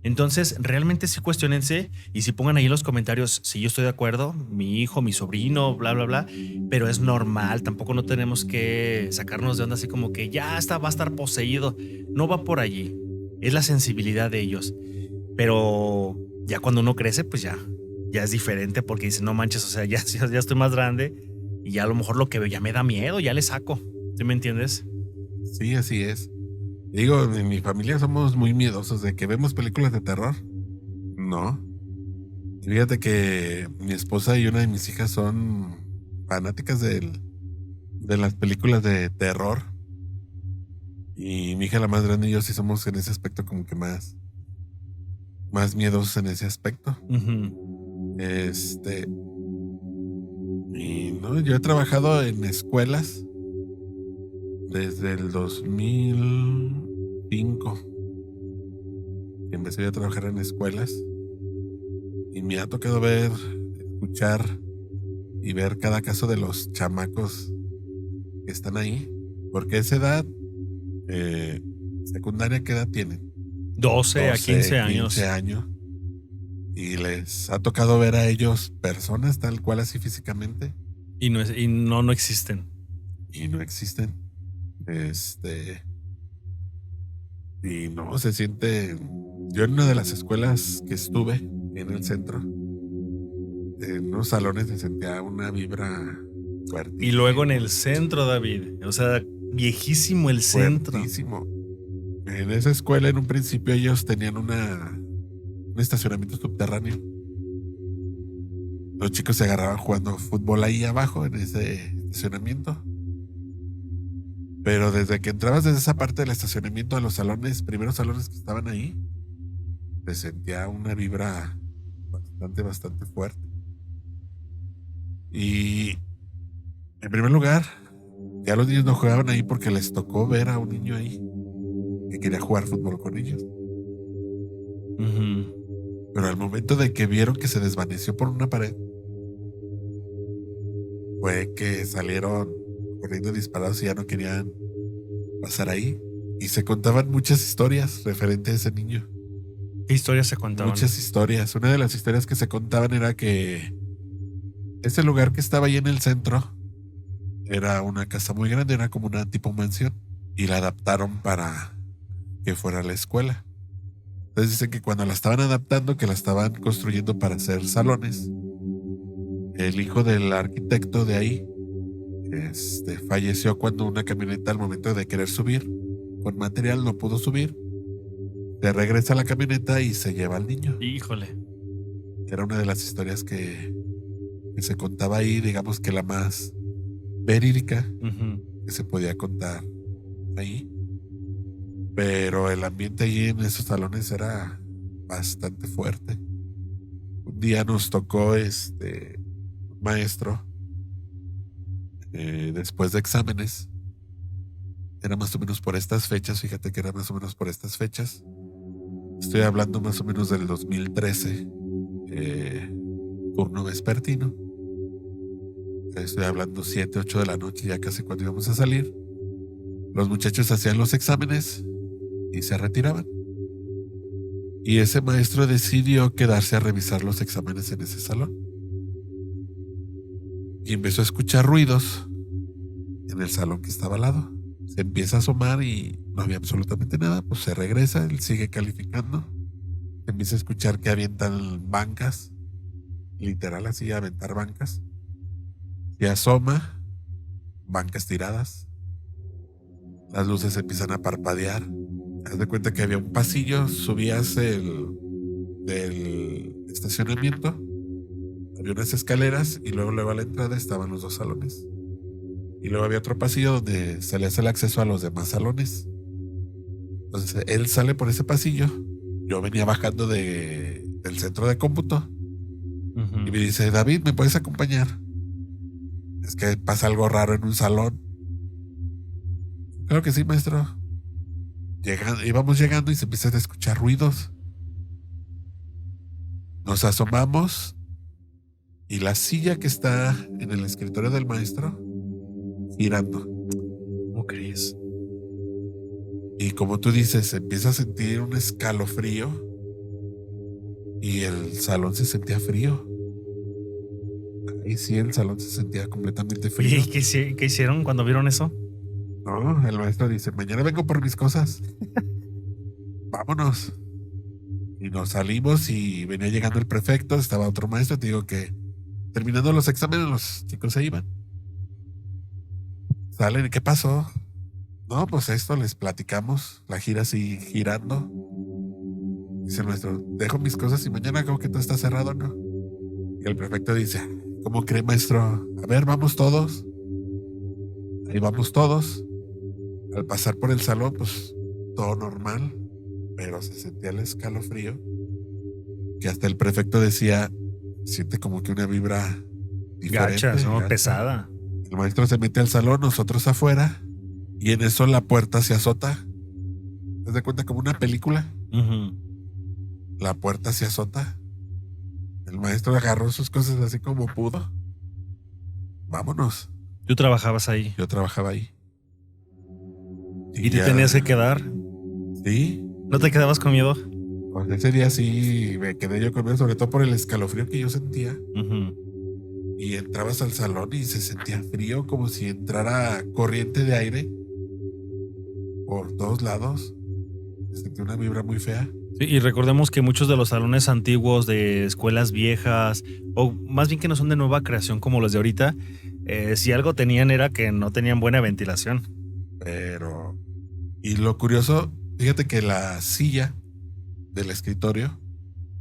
Entonces, realmente sí cuestionense y si pongan ahí en los comentarios si yo estoy de acuerdo, mi hijo, mi sobrino, bla, bla, bla, pero es normal, tampoco no tenemos que sacarnos de onda así como que ya está, va a estar poseído. No va por allí, es la sensibilidad de ellos. Pero ya cuando uno crece, pues ya es diferente porque dice, no manches, o sea, ya estoy más grande y ya a lo mejor lo que veo ya me da miedo, ya le saco. ¿Sí me entiendes? Sí, así es. Digo, en mi familia somos muy miedosos de que vemos películas de terror. No. Fíjate que mi esposa y una de mis hijas son fanáticas de las películas de terror. Y mi hija, la más grande, y yo sí somos en ese aspecto como que más miedosos en ese aspecto. Ujú. Y no, yo he trabajado en escuelas desde el 2005. Empecé a trabajar en escuelas y me ha tocado ver, escuchar y ver cada caso de los chamacos que están ahí. Porque esa edad, eh, secundaria, ¿qué edad tienen? 12 a 15 15 años. años. Y les ha tocado ver a ellos personas tal cual así físicamente Y no existen. y no existen. Y no se siente. Yo en una de las escuelas que estuve en el centro, en unos salones se sentía una vibra Y luego en fuertísimo, el centro, David. O sea, viejísimo el centro. fuertísimo. En esa escuela, en un principio, ellos tenían un estacionamiento subterráneo. Los chicos se agarraban jugando fútbol ahí abajo en ese estacionamiento. Pero desde que entrabas desde esa parte del estacionamiento a los salones, primeros salones que estaban ahí, se sentía una vibra bastante fuerte. Y en primer lugar, ya los niños no jugaban ahí porque les tocó ver a un niño ahí que quería jugar fútbol con ellos. Ujú. Pero al momento de que vieron que se desvaneció por una pared, fue que salieron corriendo disparados y ya no querían pasar ahí. Y se contaban muchas historias referente a ese niño. ¿Qué historias se contaban? Muchas historias. Una de las historias que se contaban era que ese lugar que estaba ahí en el centro era una casa muy grande, era como una tipo mansión. Y la adaptaron para que fuera la escuela. Entonces dicen que cuando la estaban adaptando, que la estaban construyendo para hacer salones, el hijo del arquitecto de ahí, falleció cuando una camioneta al momento de querer subir con material no pudo subir. Se regresa a la camioneta y se lleva al niño. Híjole. Era una de las historias que se contaba ahí, digamos que la más verídica Ujú. que se podía contar ahí. Pero el ambiente ahí en esos salones era bastante fuerte. Un día nos tocó un maestro, después de exámenes. Era más o menos por estas fechas, fíjate que era más o menos por estas fechas. Estoy hablando más o menos del 2013, turno vespertino. Estoy hablando 7, 8 de la noche, ya casi cuando íbamos a salir. Los muchachos hacían los exámenes y se retiraban. Y ese maestro decidió quedarse a revisar los exámenes en ese salón. Y empezó a escuchar ruidos en el salón que estaba al lado. Se empieza a asomar y no había absolutamente nada. Pues se regresa, él sigue calificando. Empieza a escuchar que avientan bancas, literal así, aventar bancas. Se asoma, bancas tiradas. Las luces empiezan a parpadear. Haz de cuenta que había un pasillo, subías del estacionamiento, había unas escaleras y luego a la entrada estaban los dos salones. Y luego había otro pasillo donde se le hace el acceso a los demás salones. Entonces él sale por ese pasillo. Yo venía bajando del centro de cómputo Ujú. y me dice, David, ¿me puedes acompañar? Es que pasa algo raro en un salón. Claro que sí, maestro. Íbamos llegando y se empiezan a escuchar ruidos. Nos asomamos y la silla que está en el escritorio del maestro girando. ¿Cómo crees? Y como tú dices, se empieza a sentir un escalofrío y el salón se sentía frío. Ahí sí, el salón se sentía completamente Oye, frío. ¿y qué hicieron cuando vieron eso? No, el maestro dice, mañana vengo por mis cosas. Vámonos. Y nos salimos y venía llegando el prefecto, estaba otro maestro, te digo que terminando los exámenes los chicos se iban. Salen, ¿y qué pasó? No, pues esto les platicamos, la gira sigue girando. Dice el maestro, dejo mis cosas y mañana como que todo está cerrado, ¿no? Y el prefecto dice, ¿cómo cree, maestro? A ver, vamos todos. Ahí vamos todos. Al pasar por el salón, pues todo normal, pero se sentía el escalofrío que hasta el prefecto decía, siente como que una vibra diferente. Gachas, ¿no? gacha. Pesada. El maestro se mete al salón, nosotros afuera, y en eso la puerta se azota. ¿Te das cuenta como una película? Ujú. La puerta se azota. El maestro agarró sus cosas así como pudo. Vámonos. Tú trabajabas ahí. Yo trabajaba ahí. ¿Y te ya- tenías que quedar? Sí. ¿No te quedabas con miedo? Pues ese día sí me quedé yo con miedo, sobre todo por el escalofrío que yo sentía. Ujú. Y entrabas al salón y se sentía frío, como si entrara corriente de aire por todos lados. Se sentía una vibra muy fea. Sí, y recordemos que muchos de los salones antiguos de escuelas viejas, o más bien que no son de nueva creación como los de ahorita, si algo tenían era que no tenían buena ventilación. Pero... Y lo curioso, fíjate que la silla del escritorio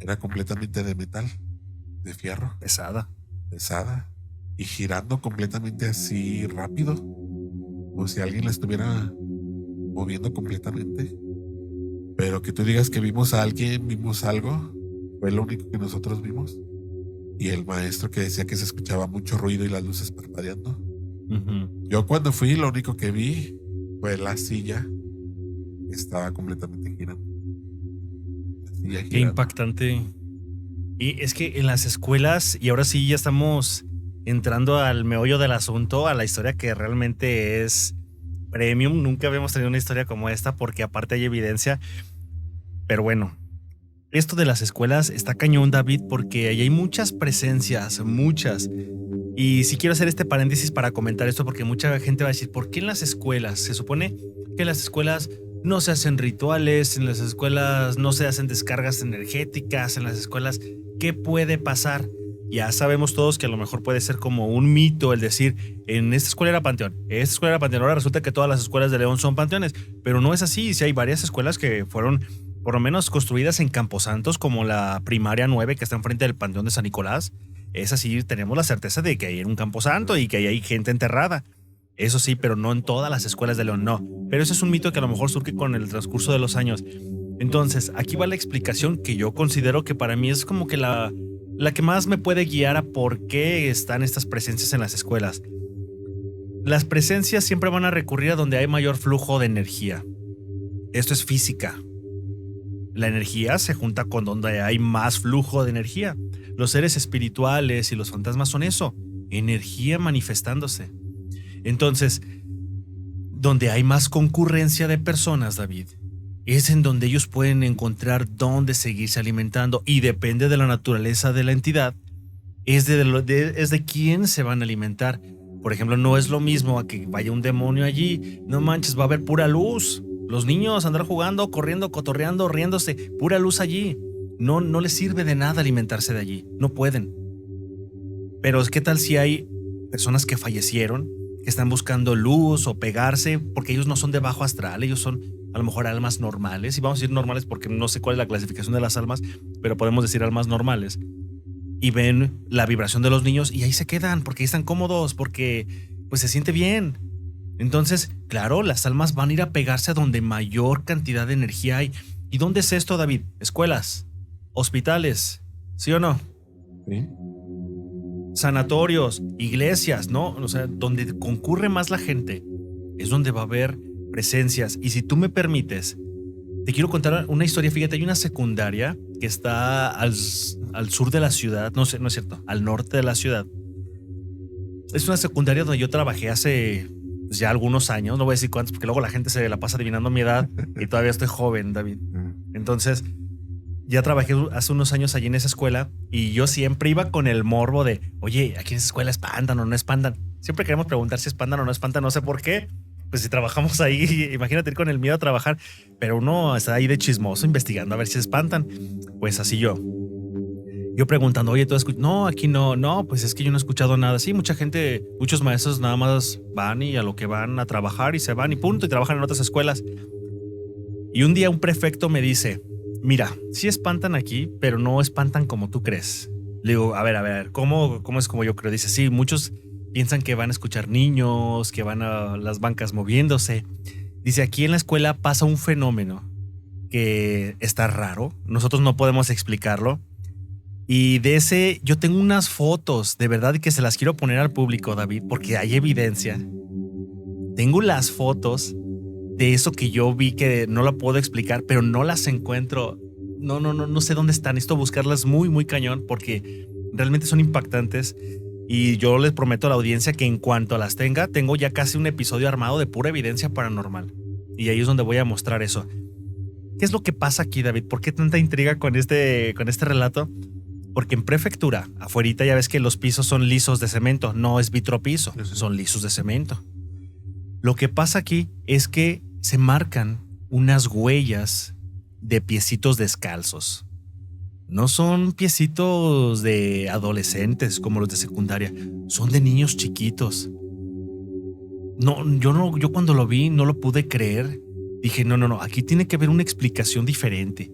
era completamente de metal, de fierro, Pesada. pesada, y girando completamente así rápido, como si alguien la estuviera moviendo completamente. Pero que tú digas que vimos a alguien, vimos algo, fue lo único que nosotros vimos. Y el maestro que decía que se escuchaba mucho ruido y las luces parpadeando. Ujú. Yo cuando fui, lo único que vi fue la silla que estaba completamente girando. La silla Qué girando. impactante. Y es que en las escuelas, y ahora sí ya estamos entrando al meollo del asunto, a la historia que realmente es premium. Nunca habíamos tenido una historia como esta porque aparte hay evidencia. Pero bueno, esto de las escuelas está cañón, David, porque ahí hay muchas presencias, muchas. Y sí quiero hacer este paréntesis para comentar esto porque mucha gente va a decir, ¿por qué en las escuelas? Se supone que en las escuelas no se hacen rituales, en las escuelas no se hacen descargas energéticas, en las escuelas, ¿qué puede pasar? Ya sabemos todos que a lo mejor puede ser como un mito el decir, en esta escuela era panteón, esta escuela era panteón, ahora resulta que todas las escuelas de León son panteones, pero no es así, sí hay varias escuelas que fueron por lo menos construidas en camposantos, como la primaria 9 que está enfrente del panteón de San Nicolás. Es así, tenemos la certeza de que hay un camposanto y que ahí hay gente enterrada. Eso sí, pero no en todas las escuelas de León, no. Pero ese es un mito que a lo mejor surge con el transcurso de los años. Entonces, aquí va la explicación que yo considero que para mí es como que la que más me puede guiar a por qué están estas presencias en las escuelas. Las presencias siempre van a recurrir a donde hay mayor flujo de energía. Esto es física. La energía se junta con donde hay más flujo de energía. Los seres espirituales y los fantasmas son eso, energía manifestándose. Entonces, donde hay más concurrencia de personas, David, es en donde ellos pueden encontrar dónde seguirse alimentando y depende de la naturaleza de la entidad, es de quién se van a alimentar. Por ejemplo, no es lo mismo a que vaya un demonio allí, no manches, va a haber pura luz. Los niños andarán jugando, corriendo, cotorreando, riéndose, pura luz allí. No les sirve de nada alimentarse de allí, no pueden. Pero ¿qué tal si hay personas que fallecieron, que están buscando luz o pegarse, porque ellos no son de bajo astral, ellos son a lo mejor almas normales, y vamos a decir normales porque no sé cuál es la clasificación de las almas, pero podemos decir almas normales, y ven la vibración de los niños y ahí se quedan, porque ahí están cómodos, porque pues se siente bien. Entonces, claro, las almas van a ir a pegarse a donde mayor cantidad de energía hay. ¿Y dónde es esto, David? Escuelas, hospitales, ¿sí o no? ¿Sí? Sanatorios, iglesias, ¿no? O sea, donde concurre más la gente es donde va a haber presencias. Y si tú me permites, te quiero contar una historia. Fíjate, hay una secundaria que está al sur de la ciudad, no sé, no es cierto, al norte de la ciudad. Es una secundaria donde yo trabajé hace pues, ya algunos años, no voy a decir cuántos, porque luego la gente se la pasa adivinando mi edad y todavía estoy joven, David. Entonces, ya trabajé hace unos años allí en esa escuela y yo siempre iba con el morbo de, oye, aquí en esa escuela espantan o no espantan. Siempre queremos preguntar si espantan o no espantan, no sé por qué. Pues si trabajamos ahí, imagínate ir con el miedo a trabajar, pero uno está ahí de chismoso investigando a ver si espantan. Pues así yo preguntando, oye, ¿tú escuchas? No, aquí no, pues es que yo no he escuchado nada. Sí, mucha gente, muchos maestros nada más van y a lo que van a trabajar y se van y punto, y trabajan en otras escuelas. Y un día un prefecto me dice, mira, sí espantan aquí, pero no espantan como tú crees. Le digo, a ver, ¿cómo es como yo creo? Dice, sí, muchos piensan que van a escuchar niños, que van a las bancas moviéndose. Dice, aquí en la escuela pasa un fenómeno que está raro, nosotros no podemos explicarlo. Y de ese, yo tengo unas fotos, de verdad que se las quiero poner al público, David, porque hay evidencia. Tengo las fotos de eso que yo vi que no la puedo explicar, pero no las encuentro. No sé dónde están. Necesito buscarlas muy, muy cañón porque realmente son impactantes. Y yo les prometo a la audiencia que en cuanto las tenga, tengo ya casi un episodio armado de pura evidencia paranormal. Y ahí es donde voy a mostrar eso. ¿Qué es lo que pasa aquí, David? ¿Por qué tanta intriga con este relato? Porque en prefectura, afuerita ya ves que los pisos son lisos de cemento, no es vitropiso, son lisos de cemento. Lo que pasa aquí es que se marcan unas huellas de piecitos descalzos. No son piecitos de adolescentes como los de secundaria, son de niños chiquitos. Yo cuando lo vi no lo pude creer. Dije, no, aquí tiene que haber una explicación diferente.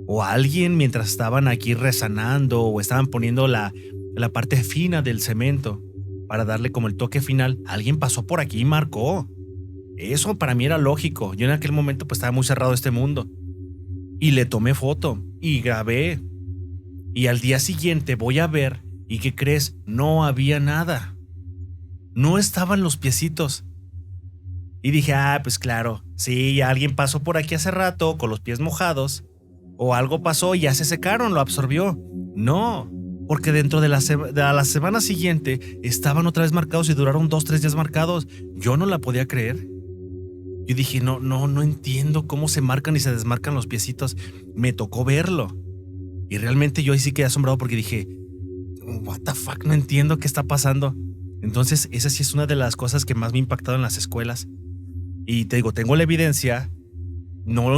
O alguien mientras estaban aquí resanando o estaban poniendo la parte fina del cemento para darle como el toque final, alguien pasó por aquí y marcó. Eso para mí era lógico. Yo en aquel momento pues estaba muy cerrado este mundo. Y le tomé foto y grabé. Y al día siguiente voy a ver y ¿qué crees? No había nada. No estaban los piecitos. Y dije, pues claro, sí, alguien pasó por aquí hace rato con los pies mojados. O algo pasó y ya se secaron, lo absorbió. No, porque dentro de la semana siguiente estaban otra vez marcados y duraron 2-3 días marcados. Yo no la podía creer. Yo dije, no entiendo cómo se marcan y se desmarcan los piecitos. Me tocó verlo. Y realmente yo ahí sí quedé asombrado porque dije, what the fuck, no entiendo qué está pasando. Entonces esa sí es una de las cosas que más me ha impactado en las escuelas. Y te digo, tengo la evidencia. No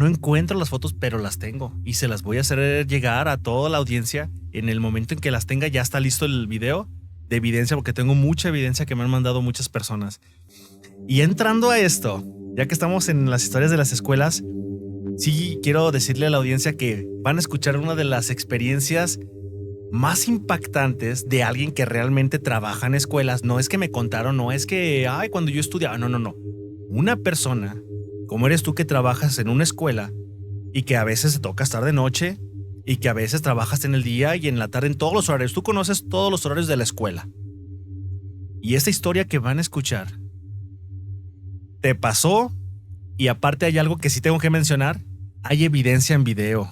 encuentro las fotos, pero las tengo y se las voy a hacer llegar a toda la audiencia. En el momento en que las tenga ya está listo el video de evidencia porque tengo mucha evidencia que me han mandado muchas personas. Y entrando a esto, ya que estamos en las historias de las escuelas, sí quiero decirle a la audiencia que van a escuchar una de las experiencias más impactantes de alguien que realmente trabaja en escuelas. No es que me contaron, no es que, cuando yo estudiaba, no. Una persona como eres tú que trabajas en una escuela y que a veces te toca estar de noche y que a veces trabajas en el día y en la tarde en todos los horarios. Tú conoces todos los horarios de la escuela. Y esta historia que van a escuchar te pasó y aparte hay algo que sí tengo que mencionar. Hay evidencia en video.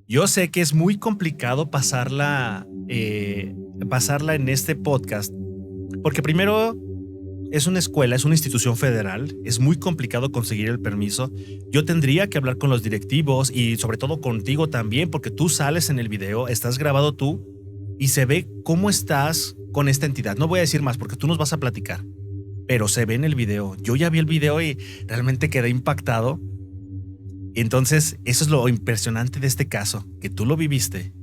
Yo sé que es muy complicado pasarla en este podcast porque primero es una escuela, es una institución federal, es muy complicado conseguir el permiso. Yo tendría que hablar con los directivos y sobre todo contigo también, porque tú sales en el video, estás grabado tú y se ve cómo estás con esta entidad. No voy a decir más porque tú nos vas a platicar, pero se ve en el video. Yo ya vi el video y realmente quedé impactado. Entonces, eso es lo impresionante de este caso, que tú lo viviste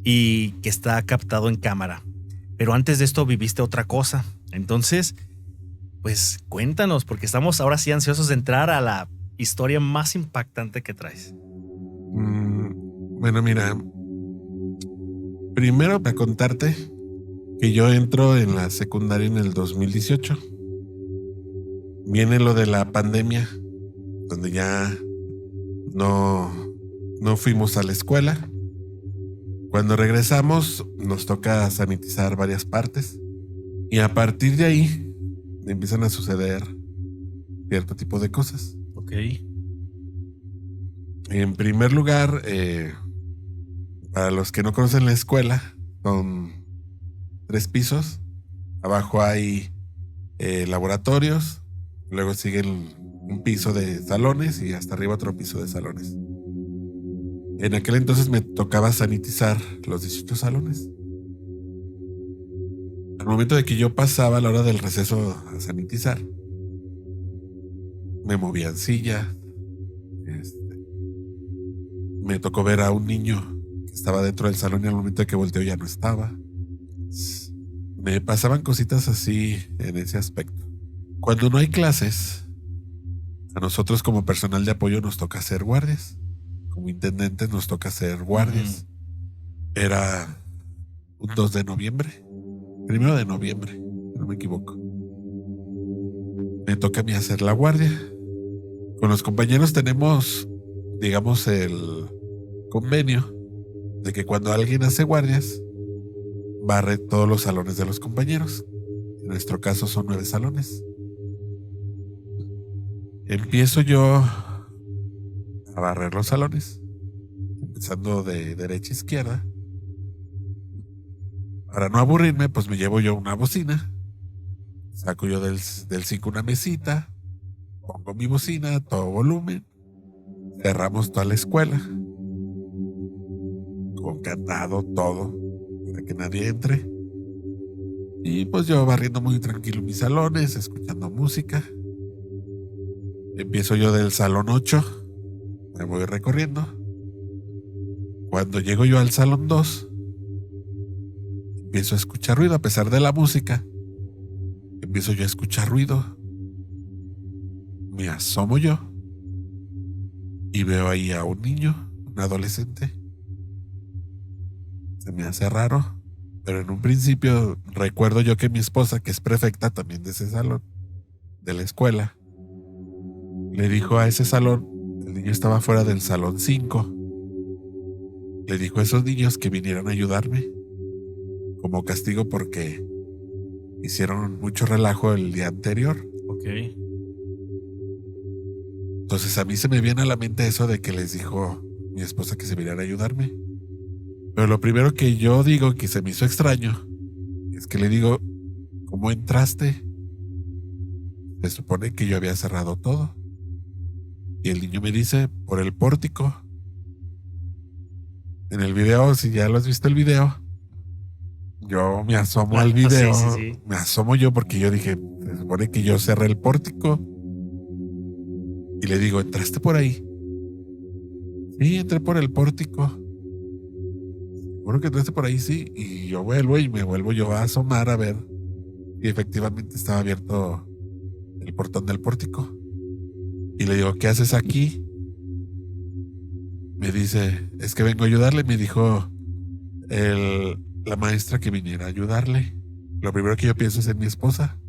y que está captado en cámara. Pero antes de esto viviste otra cosa. Entonces, pues cuéntanos, porque estamos ahora sí ansiosos de entrar a la historia más impactante que traes. Bueno, mira, primero para contarte que yo entro en la secundaria en el 2018. Viene lo de la pandemia, donde ya no fuimos a la escuela. Cuando regresamos nos toca sanitizar varias partes y a partir de ahí empiezan a suceder cierto tipo de cosas. Ok. En primer lugar, para los que no conocen la escuela, son 3 pisos. Abajo hay laboratorios, luego sigue un piso de salones y hasta arriba otro piso de salones. En aquel entonces me tocaba sanitizar los 18 salones. Al momento de que yo pasaba a la hora del receso a sanitizar, me movían silla. Me tocó ver a un niño que estaba dentro del salón y al momento de que volteó ya no estaba. Me pasaban cositas así en ese aspecto. Cuando no hay clases, a nosotros como personal de apoyo nos toca hacer guardias. Como intendentes nos toca hacer guardias. Era un 2 de noviembre. 1 de noviembre, si no me equivoco. Me toca a mí hacer la guardia. Con los compañeros tenemos, digamos, el convenio de que cuando alguien hace guardias, barre todos los salones de los compañeros. En nuestro caso son 9 salones. Empiezo yo a barrer los salones, empezando de derecha a izquierda. Para no aburrirme, pues me llevo yo una bocina. Saco yo del 5 una mesita. Pongo mi bocina a todo volumen. Cerramos toda la escuela. Con candado, todo. Para que nadie entre. Y pues yo barriendo muy tranquilo mis salones, escuchando música. Empiezo yo del salón 8. Me voy recorriendo. Cuando llego yo al salón 2, empiezo a escuchar ruido a pesar de la música. Empiezo yo a escuchar ruido. Me asomo yo y veo ahí a un niño, un adolescente. Se me hace raro, pero en un principio recuerdo yo que mi esposa, que es prefecta también de ese salón, de la escuela, le dijo a ese salón, el niño estaba fuera del salón 5, le dijo a esos niños que vinieran a ayudarme como castigo porque hicieron mucho relajo el día anterior. Ok. Entonces a mí se me viene a la mente eso de que les dijo mi esposa que se vinieran a ayudarme. Pero lo primero que yo digo que se me hizo extraño es que le digo, ¿cómo entraste? Se supone que yo había cerrado todo. Y el niño me dice, por el pórtico. En el video, si ya lo has visto el video, yo me asomo al video. Sí. Me asomo yo porque yo dije, se supone que yo cerré el pórtico. Y le digo, ¿entraste por ahí? Sí, entré por el pórtico. Seguro que entraste por ahí, sí. Y yo vuelvo y me vuelvo yo a asomar a ver si efectivamente estaba abierto el portón del pórtico. Y le digo, ¿qué haces aquí? Me dice, es que vengo a ayudarle. Me dijo la maestra que viniera a ayudarle. Lo primero que yo pienso es en mi esposa.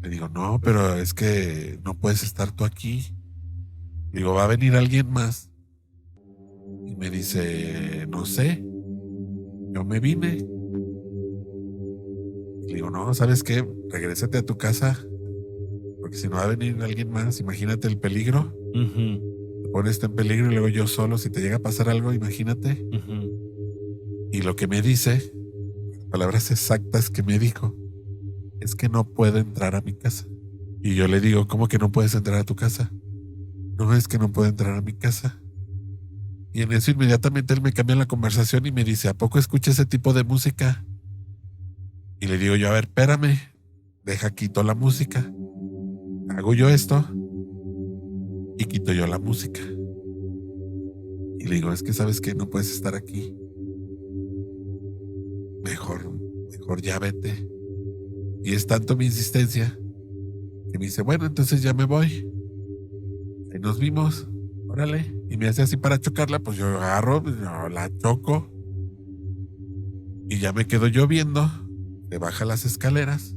Le digo, no, pero es que no puedes estar tú aquí. Digo, ¿va a venir alguien más? Y me dice, no sé. Yo me vine. Le digo, no, ¿sabes qué? Regrésate a tu casa. Porque si no va a venir alguien más, imagínate el peligro. Te pones en peligro y luego yo solo, si te llega a pasar algo, imagínate. Y lo que me dice, palabras exactas que me dijo, es que no puedo entrar a mi casa. Y yo le digo, ¿cómo que no puedes entrar a tu casa? No, es que no puedo entrar a mi casa. Y en eso inmediatamente él me cambia la conversación y me dice, ¿a poco escucha ese tipo de música? Y le digo yo, a ver, espérame, deja quito la música. Hago yo esto y quito yo la música. Y le digo, es que sabes que no puedes estar aquí. Mejor ya vete. Y es tanto mi insistencia que me dice, bueno, entonces ya me voy. Ahí nos vimos, órale. Y me hace así para chocarla, pues yo agarro, yo la choco. Y ya me quedo yo viendo. Se baja las escaleras.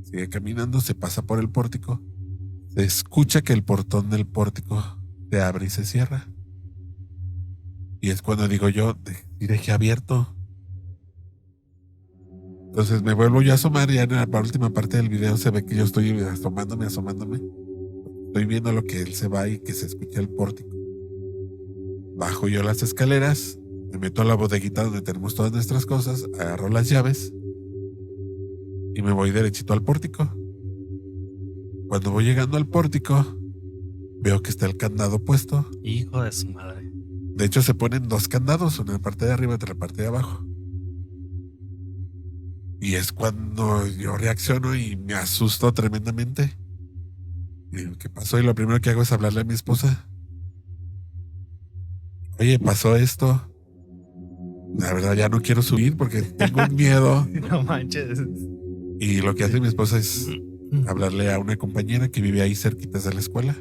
Sigue caminando, se pasa por el pórtico. Se escucha que el portón del pórtico se abre y se cierra. Y es cuando digo yo, dejé abierto. Entonces me vuelvo yo a asomar. Ya en la última parte del video se ve que yo estoy asomándome. Estoy viendo lo que él se va y que se escucha el pórtico. Bajo yo las escaleras, me meto a la bodeguita donde tenemos todas nuestras cosas, agarro las llaves y me voy derechito al pórtico. Cuando voy llegando al pórtico, Veo que está el candado puesto. Hijo de su madre. De hecho, se ponen 2 candados, uno en la parte de arriba y otra en la parte de abajo. Y es cuando yo reacciono y me asusto tremendamente. Y digo, ¿qué pasó? Y lo primero que hago es hablarle a mi esposa. Oye, pasó esto. La verdad ya no quiero subir porque tengo un miedo. No manches. Y lo que hace mi esposa es hablarle a una compañera que vive ahí cerquitas de la escuela.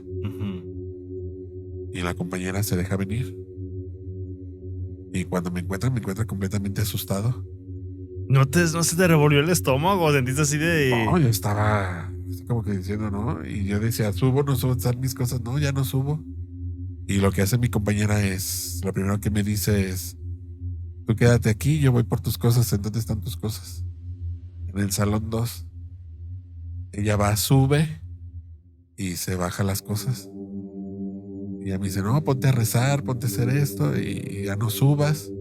Y la compañera se deja venir. Y cuando me encuentra completamente asustado. ¿No se te revolvió el estómago? ¿Sentiste así de...? No, yo estaba así como que diciendo, ¿no? Y yo decía, ¿subo? ¿No subo? ¿Están mis cosas? No, ya no subo. Y lo que hace mi compañera es, lo primero que me dice es, tú quédate aquí, yo voy por tus cosas. ¿En dónde están tus cosas? En el salón 2. Ella va, sube y se baja las cosas. Y ella me dice, no, ponte a rezar, ponte a hacer esto y ya no subas.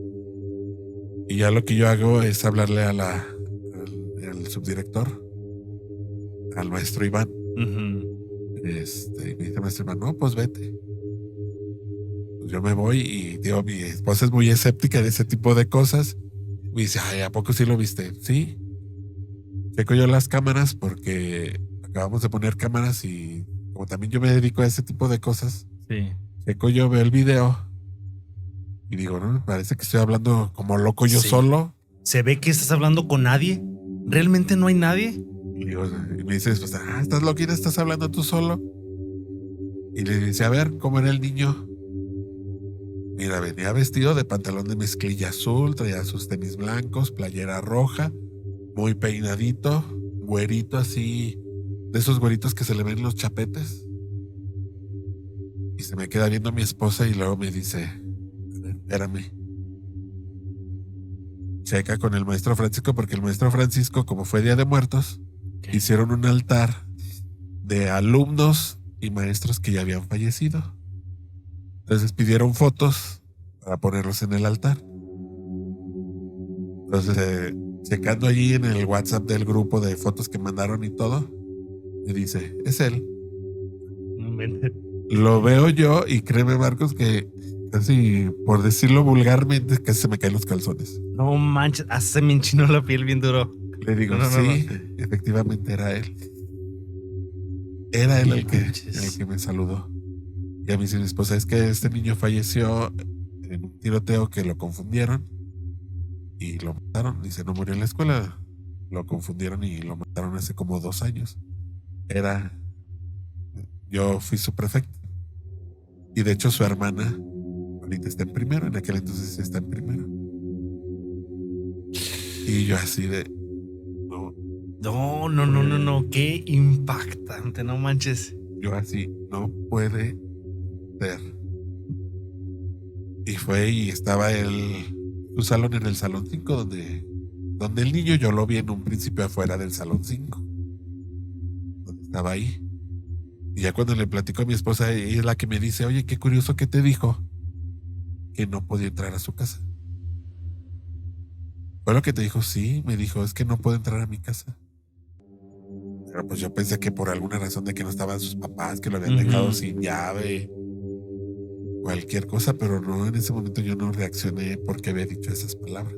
Y ya lo que yo hago es hablarle al subdirector, al maestro Iván. Y me dice, maestro Iván, no, pues vete. Pues yo me voy y digo, mi esposa es muy escéptica de ese tipo de cosas. Me dice, ay, ¿a poco sí lo viste? Sí. Checo yo las cámaras porque acabamos de poner cámaras y como también yo me dedico a ese tipo de cosas, Sí. checo yo, veo el video y digo, no, parece que estoy hablando como loco yo Sí. solo. ¿Se ve que estás hablando con nadie? ¿Realmente no hay nadie? Y me dice después, ¿estás loquita? ¿Estás hablando tú solo? Y le dice, a ver, ¿cómo era el niño? Mira, venía vestido de pantalón de mezclilla azul, traía sus tenis blancos, playera roja, muy peinadito, güerito así, de esos güeritos que se le ven los chapetes. Y se me queda viendo mi esposa y luego me dice, espérame. Checa con el maestro Francisco, porque el maestro Francisco, como fue Día de Muertos, hicieron un altar de alumnos y maestros que ya habían fallecido. Entonces pidieron fotos para ponerlos en el altar. Entonces, checando allí en el WhatsApp del grupo de fotos que mandaron y todo, me dice, es él. Lo veo yo y créeme, Marcos, que casi, por decirlo vulgarmente, casi se me caen los calzones. No manches, se me enchinó la piel bien duro. Le digo, No. efectivamente era él. Era él el que me saludó. Y a mí dice mi esposa, es que este niño falleció en un tiroteo que lo confundieron y lo mataron. Dice, no murió en la escuela, lo confundieron y lo mataron hace como 2 años. Yo fui su prefecto. Y de hecho su hermana ahorita está en primero, en aquel entonces está en primero. Y yo así de... No, qué impactante, no manches. Yo así, no puede ser. Y fue y estaba su salón en el salón 5, donde el niño yo lo vi en un principio afuera del salón 5. Donde estaba ahí. Y ya cuando le platico a mi esposa, ella es la que me dice, oye, qué curioso que te dijo que no podía entrar a su casa. ¿Fue lo que te dijo? Sí, me dijo, es que no puedo entrar a mi casa. Pero pues yo pensé que por alguna razón de que no estaban sus papás, que lo habían dejado sin llave, cualquier cosa, pero no, en ese momento yo no reaccioné porque había dicho esas palabras.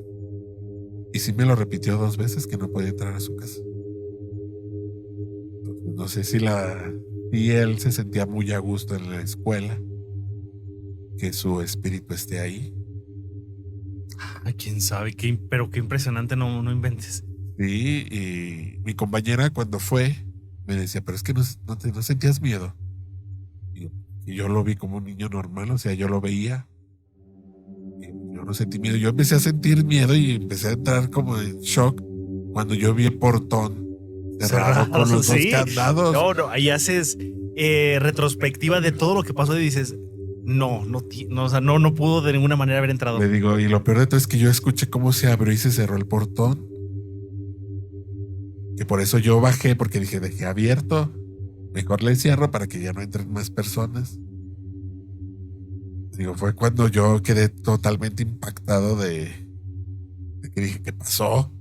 Y sí me lo repitió 2 veces que no podía entrar a su casa. Entonces, no sé si él se sentía muy a gusto en la escuela, que su espíritu esté ahí. Ay, quién sabe, pero qué impresionante, no inventes. Sí, y mi compañera cuando fue me decía, pero es que no sentías miedo. Y yo lo vi como un niño normal, o sea, yo lo veía y yo no sentí miedo. Yo empecé a sentir miedo y empecé a entrar como en shock cuando yo vi el portón cerrado con los 2 candados. No, ahí haces retrospectiva de todo lo que pasó y dices, o sea, no pudo de ninguna manera haber entrado. Le digo, y lo peor de todo es que yo escuché cómo se abrió y se cerró el portón. Que por eso yo bajé, porque dejé abierto. Mejor le cierro para que ya no entren más personas. Digo, fue cuando yo quedé totalmente impactado de que dije, ¿qué pasó?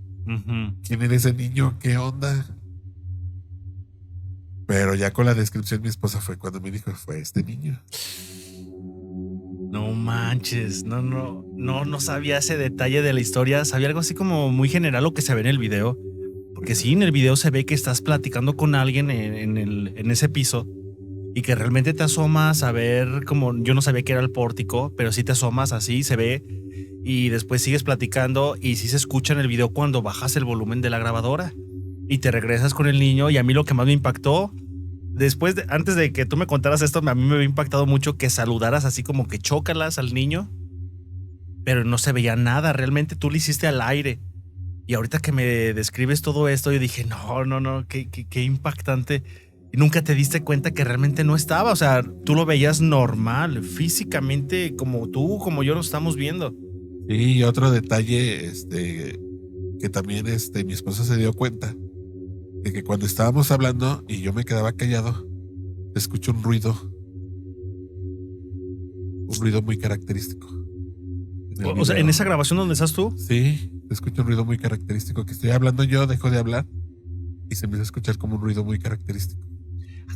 ¿Quién era ese niño? ¿Qué onda? Pero ya con la descripción mi esposa fue cuando me dijo, fue este niño. No manches, no sabía ese detalle de la historia. Sabía algo así como muy general lo que se ve en el video. Porque sí, en el video se ve que estás platicando con alguien en ese piso y que realmente te asomas a ver como, yo no sabía que era el pórtico, pero sí te asomas así, se ve, y después sigues platicando y sí se escucha en el video cuando bajas el volumen de la grabadora y te regresas con el niño. Y a mí lo que más me impactó, antes de que tú me contaras esto, a mí me había impactado mucho que saludaras así como que chócalas al niño, pero no se veía nada, realmente tú lo hiciste al aire. Y ahorita que me describes todo esto, yo dije, no, qué impactante. Y nunca te diste cuenta que realmente no estaba. O sea, tú lo veías normal, físicamente, como tú, como yo lo estamos viendo. Y otro detalle, que también mi esposa se dio cuenta de que cuando estábamos hablando y yo me quedaba callado, se escuchó un ruido muy característico. O sea, en esa grabación donde estás tú. Sí, se escucha un ruido muy característico, que estoy hablando yo, dejo de hablar y se empieza a escuchar como un ruido muy característico.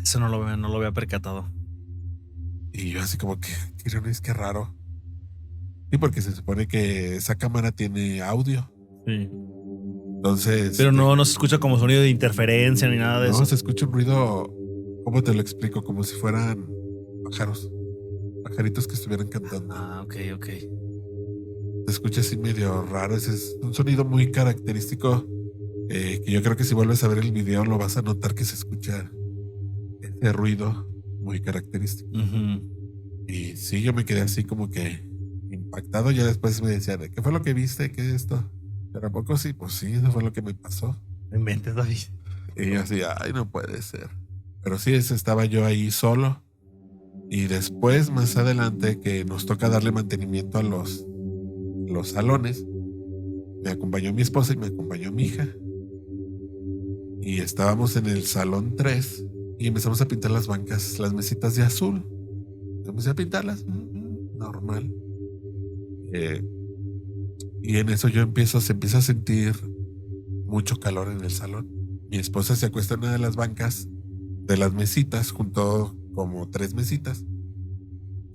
Eso no lo había percatado. Y yo así como que, qué raro. Sí, porque se supone que esa cámara tiene audio. Sí. Entonces. Pero no se escucha como sonido de interferencia ni nada de eso. No, se escucha un ruido, ¿cómo te lo explico? Como si fueran pajaritos que estuvieran cantando. Ah, ok. Se escucha así medio raro. Ese es un sonido muy característico, que yo creo que si vuelves a ver el video lo vas a notar que se escucha ese ruido muy característico. Y sí, yo me quedé así como que impactado. Ya después me decía, ¿qué fue lo que viste? ¿Qué es esto? Pero a poco sí, pues sí, eso fue lo que me pasó. Me inventé, David. Y yo así, ay, no puede ser. Pero sí, estaba yo ahí solo. Y después, más adelante, que nos toca darle mantenimiento a los salones, me acompañó mi esposa y me acompañó mi hija. Y estábamos en el salón 3 y empezamos a pintar las bancas, las mesitas de azul. Empecé a pintarlas, normal. Y en eso se empieza a sentir mucho calor en el salón. Mi esposa se acuesta en una de las bancas de las mesitas, junto como 3 mesitas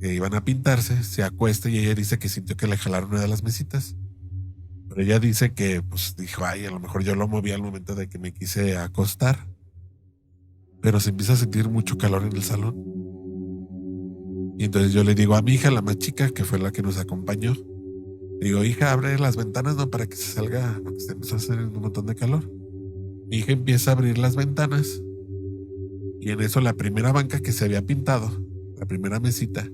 que iban a pintarse, se acuesta y ella dice que sintió que le jalaron una de las mesitas. Pero ella dice que pues dijo, ay, a lo mejor yo lo moví al momento de que me quise acostar. Pero se empieza a sentir mucho calor en el salón. Y entonces yo le digo a mi hija, la más chica, que fue la que nos acompañó, digo, hija, abre las ventanas, ¿no? Para que se salga, porque se empieza a hacer un montón de calor. Mi hija empieza a abrir las ventanas y en eso la primera banca que se había pintado, la primera mesita,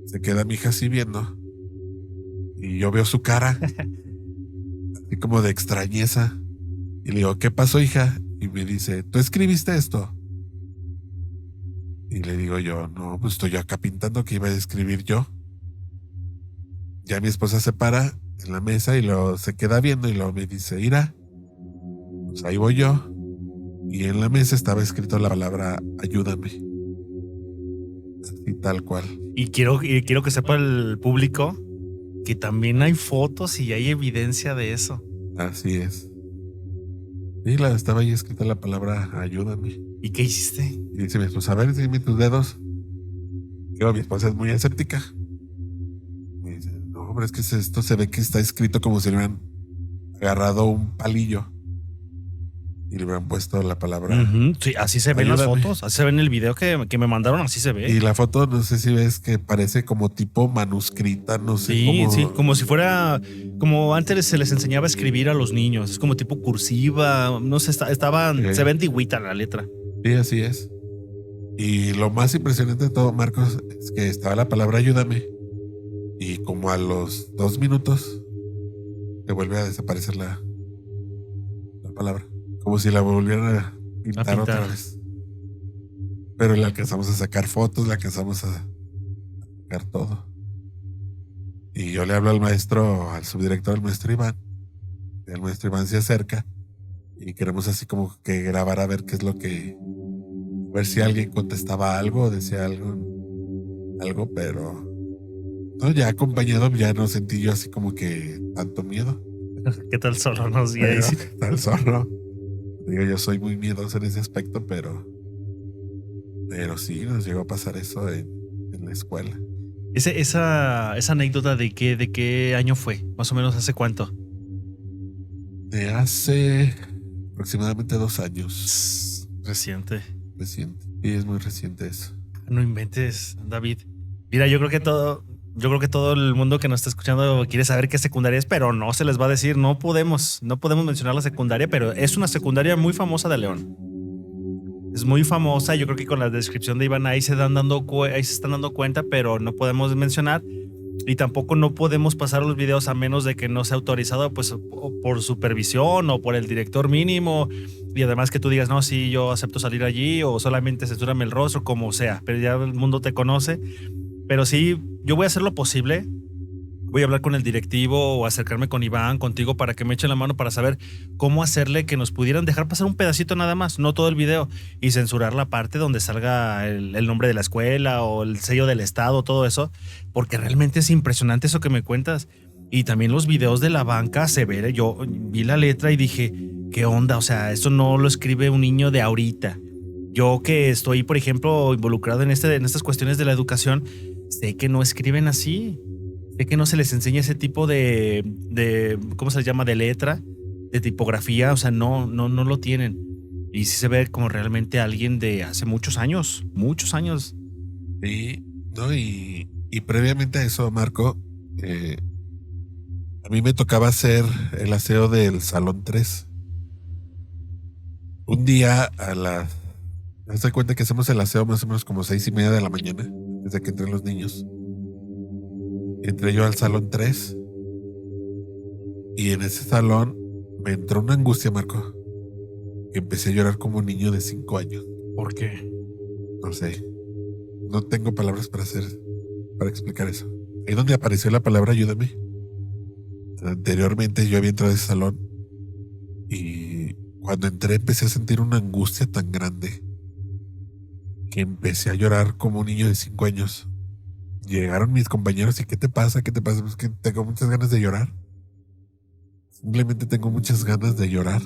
se queda mi hija así viendo y yo veo su cara así como de extrañeza y le digo, ¿qué pasó, hija? Y me dice, ¿tú escribiste esto? Y le digo yo, no, pues estoy yo acá pintando, que iba a escribir yo. Ya mi esposa se para en la mesa y se queda viendo y luego me dice, mira, pues ahí voy yo. Y en la mesa estaba escrito la palabra ayúdame. Así tal cual. Y quiero que sepa el público que también hay fotos y hay evidencia de eso. Así es. Y estaba ahí escrita la palabra ayúdame. ¿Y qué hiciste? Y dice mi esposa, a ver, dime tus dedos. Yo, mi esposa es muy escéptica. Me dice, no, hombre, es que esto se ve que está escrito como si le hubieran agarrado un palillo y le hubieran puesto la palabra. Sí, así se ven las fotos, así se ve en el video que me mandaron, así se ve. Y la foto, no sé si ves que parece como tipo manuscrita, no sé. Sí, como si fuera, como antes se les enseñaba a escribir a los niños, es como tipo cursiva, no sé, se ve antiguita la letra. Sí, así es. Y lo más impresionante de todo, Marcos, es que estaba la palabra ayúdame y como a los 2 minutos te vuelve a desaparecer la palabra. Como si la volvieran a pintar otra vez. Pero le alcanzamos a sacar fotos, le alcanzamos a sacar todo. Y yo le hablo al subdirector, el maestro Iván. Y el maestro Iván se acerca y queremos así como que grabar a ver qué es lo que... ver si alguien contestaba algo o decía algo, pero... No, ya acompañado ya no sentí yo así como que tanto miedo. ¿Qué tal zorro? Nos tal zorro. Digo, yo soy muy miedoso en ese aspecto, pero sí nos llegó a pasar eso en la escuela. Esa anécdota de qué año fue, más o menos hace cuánto. De hace aproximadamente 2 años. Reciente. Reciente. Sí, es muy reciente eso. No inventes, David. Mira, yo creo que todo el mundo que nos está escuchando quiere saber qué secundaria es, pero no se les va a decir, no podemos mencionar la secundaria, pero es una secundaria muy famosa de León. Es muy famosa, yo creo que con la descripción de Iván ahí se están dando cuenta, pero no podemos mencionar y tampoco no podemos pasar los videos a menos de que no sea autorizado pues o por supervisión o por el director mínimo y además que tú digas, no, sí, yo acepto salir allí o solamente censúrame el rostro, como sea, pero ya el mundo te conoce. Pero sí, yo voy a hacer lo posible. Voy a hablar con el directivo o acercarme con Iván, contigo, para que me echen la mano para saber cómo hacerle que nos pudieran dejar pasar un pedacito nada más, no todo el video, y censurar la parte donde salga el nombre de la escuela o el sello del estado, todo eso, porque realmente es impresionante eso que me cuentas. Y también los videos de la banca se ve, yo vi la letra y dije, ¿qué onda? O sea, esto no lo escribe un niño de ahorita. Yo que estoy, por ejemplo, involucrado en estas cuestiones de la educación, sé que no escriben así. Sé que no se les enseña ese tipo de ¿cómo se les llama? De letra, de tipografía, o sea, no lo tienen. Y sí se ve como realmente alguien de hace muchos años. Sí, ¿no? Y previamente a eso, Marco, a mí me tocaba hacer el aseo del Salón 3. Un día me doy cuenta que hacemos el aseo más o menos como 6:30 de la mañana, desde que entran los niños. Entré yo al Salón 3 y en ese salón me entró una angustia, Marco, que empecé a llorar como un niño de 5 años. ¿Por qué? No sé, no tengo palabras para explicar eso. Ahí donde apareció la palabra ayúdame. Anteriormente yo había entrado a ese salón y cuando entré empecé a sentir una angustia tan grande que empecé a llorar como un niño de 5 años. Llegaron mis compañeros y ¿qué te pasa? ¿Qué te pasa? Pues que tengo muchas ganas de llorar. Simplemente tengo muchas ganas de llorar.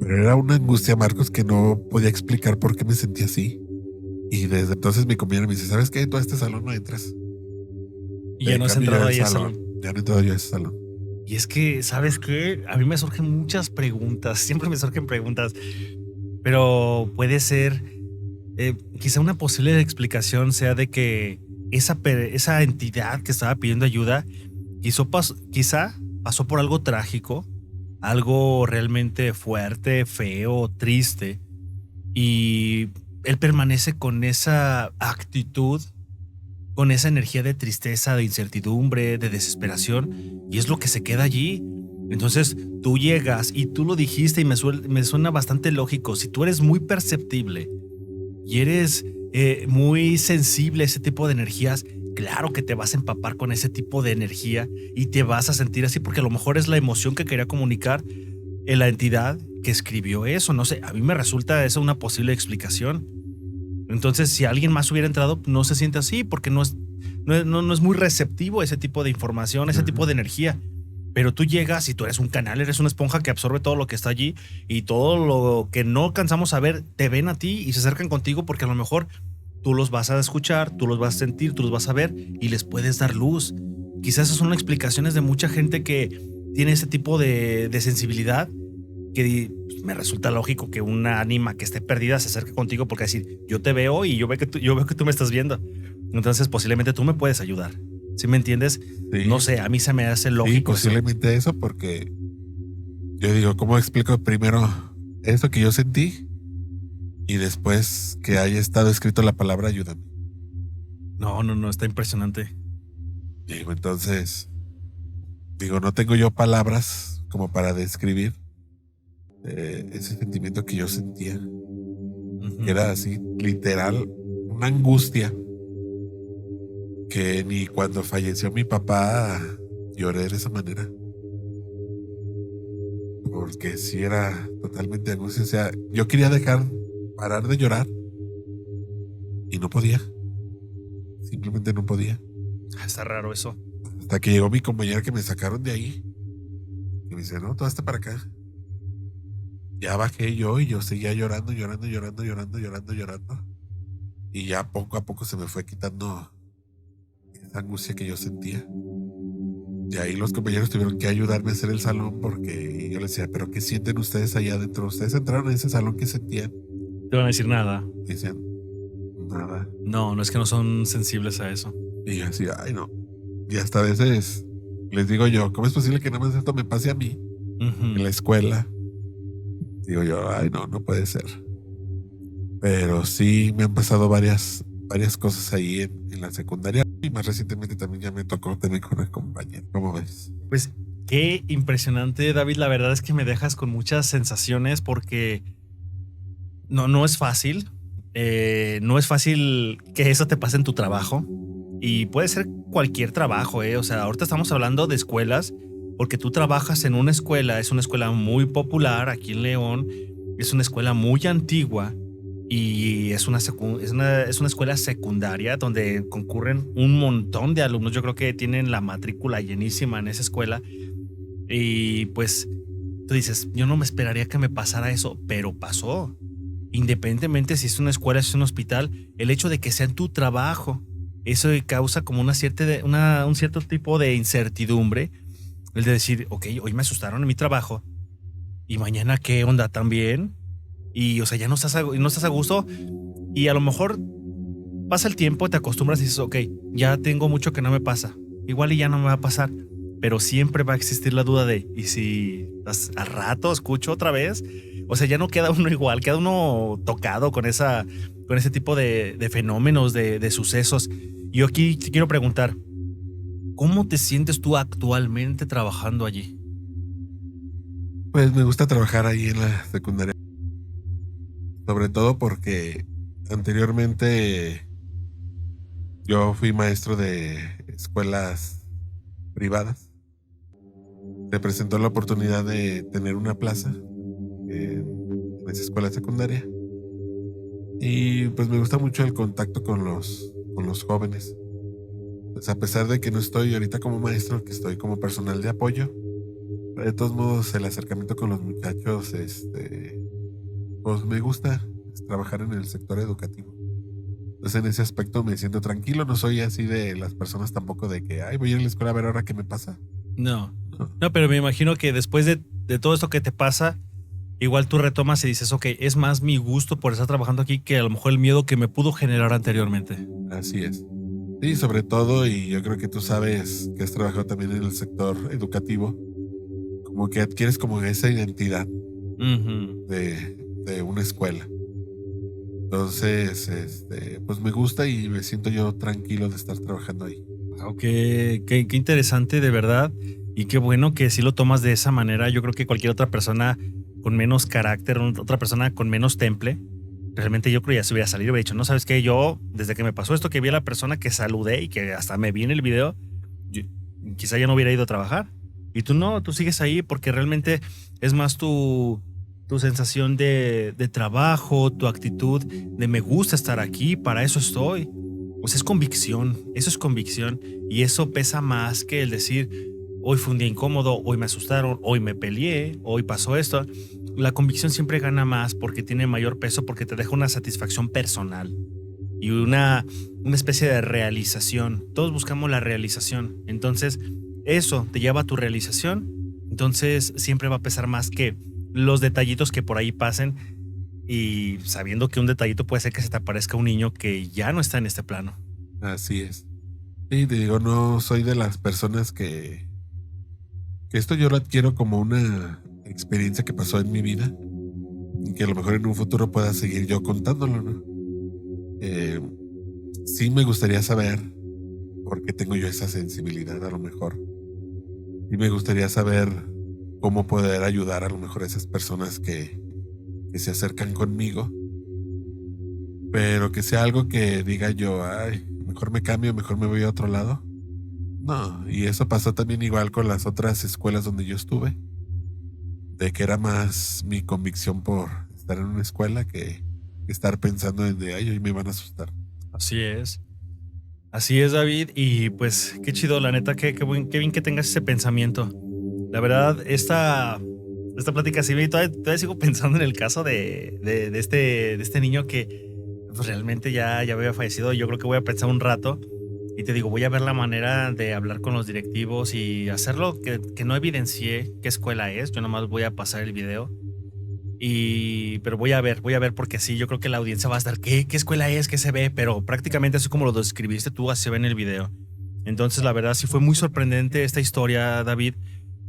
Pero era una angustia, Marcos, que no podía explicar por qué me sentía así. Y desde entonces mi compañero me dice, ¿sabes qué? Tú a este salón no entras. Y ya no has entrado ahí al salón. Ya no he entrado yo a ese salón. Y es que, ¿sabes qué? A mí me surgen muchas preguntas. Siempre me surgen preguntas. Pero puede ser... quizá una posible explicación sea de que esa entidad que estaba pidiendo ayuda quizá pasó por algo trágico, algo realmente fuerte, feo, triste, y él permanece con esa actitud, con esa energía de tristeza, de incertidumbre, de desesperación, y es lo que se queda allí. Entonces tú llegas y tú lo dijiste y me suena bastante lógico. Si tú eres muy perceptible y eres muy sensible a ese tipo de energías, claro que te vas a empapar con ese tipo de energía y te vas a sentir así porque a lo mejor es la emoción que quería comunicar en la entidad que escribió eso. No sé, a mí me resulta esa una posible explicación. Entonces, si alguien más hubiera entrado, no se siente así porque no es muy receptivo a ese tipo de información, ese tipo de energía. Pero tú llegas y tú eres un canal, eres una esponja que absorbe todo lo que está allí y todo lo que no alcanzamos a ver, te ven a ti y se acercan contigo porque a lo mejor tú los vas a escuchar, tú los vas a sentir, tú los vas a ver y les puedes dar luz. Quizás esas son explicaciones de mucha gente que tiene ese tipo de sensibilidad que me resulta lógico que una ánima que esté perdida se acerque contigo porque decir, yo te veo y yo veo que tú me estás viendo. Entonces posiblemente tú me puedes ayudar. ¿Sí me entiendes? Sí. No sé, a mí se me hace lógico. Sí, posiblemente eso porque yo digo, ¿cómo explico primero eso que yo sentí y después que haya estado escrito la palabra ayúdame? No, está impresionante. Digo, entonces, no tengo yo palabras como para describir ese sentimiento que yo sentía. Que era así, literal, una angustia que ni cuando falleció mi papá lloré de esa manera. Porque sí era totalmente angustia. O sea, yo quería parar de llorar y no podía. Simplemente no podía. Está raro eso. Hasta que llegó mi compañera que me sacaron de ahí. Y me dice, no, tú hazte para acá. Ya bajé yo y yo seguía llorando, llorando, llorando, llorando, llorando, llorando. Y ya poco a poco se me fue quitando esa angustia que yo sentía. Y ahí los compañeros tuvieron que ayudarme a hacer el salón porque yo les decía, pero ¿qué sienten ustedes allá adentro? Ustedes entraron a ese salón, ¿qué sentían? Te van a decir nada. Decían, nada. No, no es que no son sensibles a eso. Y yo así, ay no. Y hasta a veces les digo yo, ¿cómo es posible que nada más esto me pase a mí en la escuela? Digo yo, ay no, no puede ser. Pero sí me han pasado varias cosas ahí en la secundaria. Y más recientemente también ya me tocó tener con el compañero. ¿Cómo ves? Pues qué impresionante, David. La verdad es que me dejas con muchas sensaciones porque no es fácil. No es fácil que eso te pase en tu trabajo. Y puede ser cualquier trabajo, ¿eh? O sea, ahorita estamos hablando de escuelas porque tú trabajas en una escuela. Es una escuela muy popular aquí en León. Es una escuela muy antigua. Y es una escuela secundaria donde concurren un montón de alumnos. Yo creo que tienen la matrícula llenísima en esa escuela. Y pues tú dices, yo no me esperaría que me pasara eso, pero pasó. Independientemente si es una escuela, si es un hospital, el hecho de que sea en tu trabajo, eso causa como un cierto tipo de incertidumbre. El de decir, ok, hoy me asustaron en mi trabajo. ¿Y mañana qué onda también? Y, o sea, ya no estás a gusto y a lo mejor pasa el tiempo, te acostumbras y dices, ok, ya tengo mucho que no me pasa. Igual y ya no me va a pasar, pero siempre va a existir la duda de, ¿y si al rato escucho otra vez? O sea, ya no queda uno igual, queda uno tocado con ese tipo de fenómenos, de sucesos. Y yo aquí te quiero preguntar, ¿cómo te sientes tú actualmente trabajando allí? Pues me gusta trabajar ahí en la secundaria. Sobre todo porque anteriormente yo fui maestro de escuelas privadas. Se presentó la oportunidad de tener una plaza en esa escuela secundaria. Y pues me gusta mucho el contacto con los jóvenes. Pues a pesar de que no estoy ahorita como maestro, que estoy como personal de apoyo, de todos modos el acercamiento con los muchachos, pues me gusta trabajar en el sector educativo. Entonces en ese aspecto me siento tranquilo, no soy así de las personas tampoco de que, ay, voy a ir a la escuela a ver ahora qué me pasa. No, No. no, pero me imagino que después de todo esto que te pasa, igual tú retomas y dices, ok, es más mi gusto por estar trabajando aquí que a lo mejor el miedo que me pudo generar anteriormente. Así es. Sí, sobre todo, y yo creo que tú sabes que has trabajado también en el sector educativo, como que adquieres como esa identidad Ujú. de una escuela. Entonces, pues me gusta y me siento yo tranquilo de estar trabajando ahí. Wow, qué interesante de verdad y qué bueno que sí lo tomas de esa manera. Yo creo que cualquier otra persona con menos carácter, otra persona con menos temple, realmente yo creo que ya se hubiera salido y hubiera dicho, no, ¿sabes qué? Yo, desde que me pasó esto, que vi a la persona que saludé y que hasta me vi en el video, yo- quizá ya no hubiera ido a trabajar. Y tú no, tú sigues ahí porque realmente es más tu sensación de trabajo, tu actitud de me gusta estar aquí, para eso estoy. O sea, es convicción, eso es convicción y eso pesa más que el decir, hoy fue un día incómodo, hoy me asustaron, hoy me peleé, hoy pasó esto. La convicción siempre gana más porque tiene mayor peso, porque te deja una satisfacción personal y una especie de realización. Todos buscamos la realización, entonces eso te lleva a tu realización, entonces siempre va a pesar más que los detallitos que por ahí pasen y sabiendo que un detallito puede ser que se te aparezca un niño que ya no está en este plano. Así es. Sí, te digo, no soy de las personas que esto yo lo adquiero como una experiencia que pasó en mi vida y que a lo mejor en un futuro pueda seguir yo contándolo, ¿no? Eh, sí me gustaría saber por qué tengo yo esa sensibilidad a lo mejor. Y me gustaría saber cómo poder ayudar a lo mejor a esas personas que se acercan conmigo, pero que sea algo que diga yo, ay, mejor me cambio, mejor me voy a otro lado. No, y eso pasó también igual con las otras escuelas donde yo estuve, de que era más mi convicción por estar en una escuela que estar pensando en de, ay, hoy me van a asustar. Así es. Así es, David. Y pues qué chido, la neta, qué bien que tengas ese pensamiento. La verdad, esta plática sí, todavía sigo pensando en el caso de este niño que pues, realmente ya había fallecido. Yo creo que voy a pensar un rato y te digo, voy a ver la manera de hablar con los directivos y hacerlo que no evidencié qué escuela es. Yo nomás voy a pasar el video. Pero voy a ver porque sí, yo creo que la audiencia va a estar, ¿qué escuela es? ¿Qué se ve? Pero prácticamente así como lo describiste tú, así se ve en el video. Entonces, la verdad sí fue muy sorprendente esta historia, David,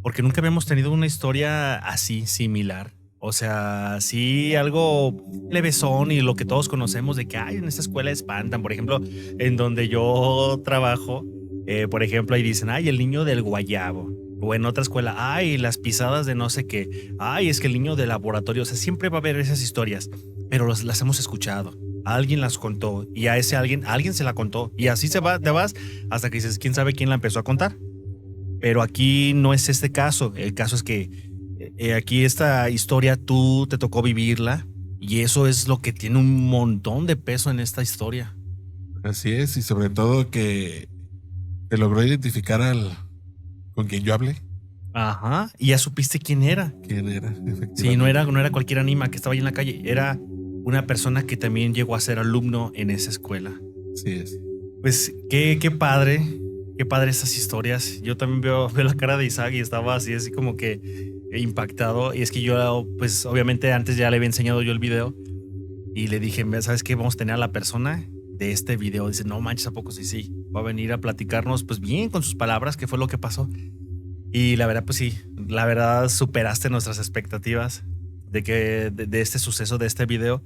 porque nunca habíamos tenido una historia así, similar. O sea, sí, algo levesón y lo que todos conocemos de que hay en esta escuela espantan. Por ejemplo, en donde yo trabajo, por ejemplo, ahí dicen, ay, el niño del guayabo. O en otra escuela, ay, las pisadas de no sé qué. Ay, es que el niño del laboratorio. O sea, siempre va a haber esas historias, pero las hemos escuchado. Alguien las contó y a ese alguien se la contó. Y así te vas hasta que dices, ¿quién sabe quién la empezó a contar? Pero aquí no es este caso. El caso es que aquí esta historia tú te tocó vivirla y eso es lo que tiene un montón de peso en esta historia. Así es, y sobre todo que te logró identificar con quien yo hablé. Ajá, y ya supiste quién era. ¿Quién era? Efectivamente. Sí, no era cualquier anima que estaba ahí en la calle, era una persona que también llegó a ser alumno en esa escuela. Así es. Pues qué padre esas historias. Yo también veo la cara de Isaac y estaba así como que impactado. Y es que yo, pues obviamente antes ya le había enseñado yo el video y le dije, ¿sabes qué? Vamos a tener a la persona de este video. Dice, no manches, ¿a poco? Sí, va a venir a platicarnos pues bien con sus palabras qué fue lo que pasó. Y la verdad, pues sí, la verdad superaste nuestras expectativas de este suceso, de este video.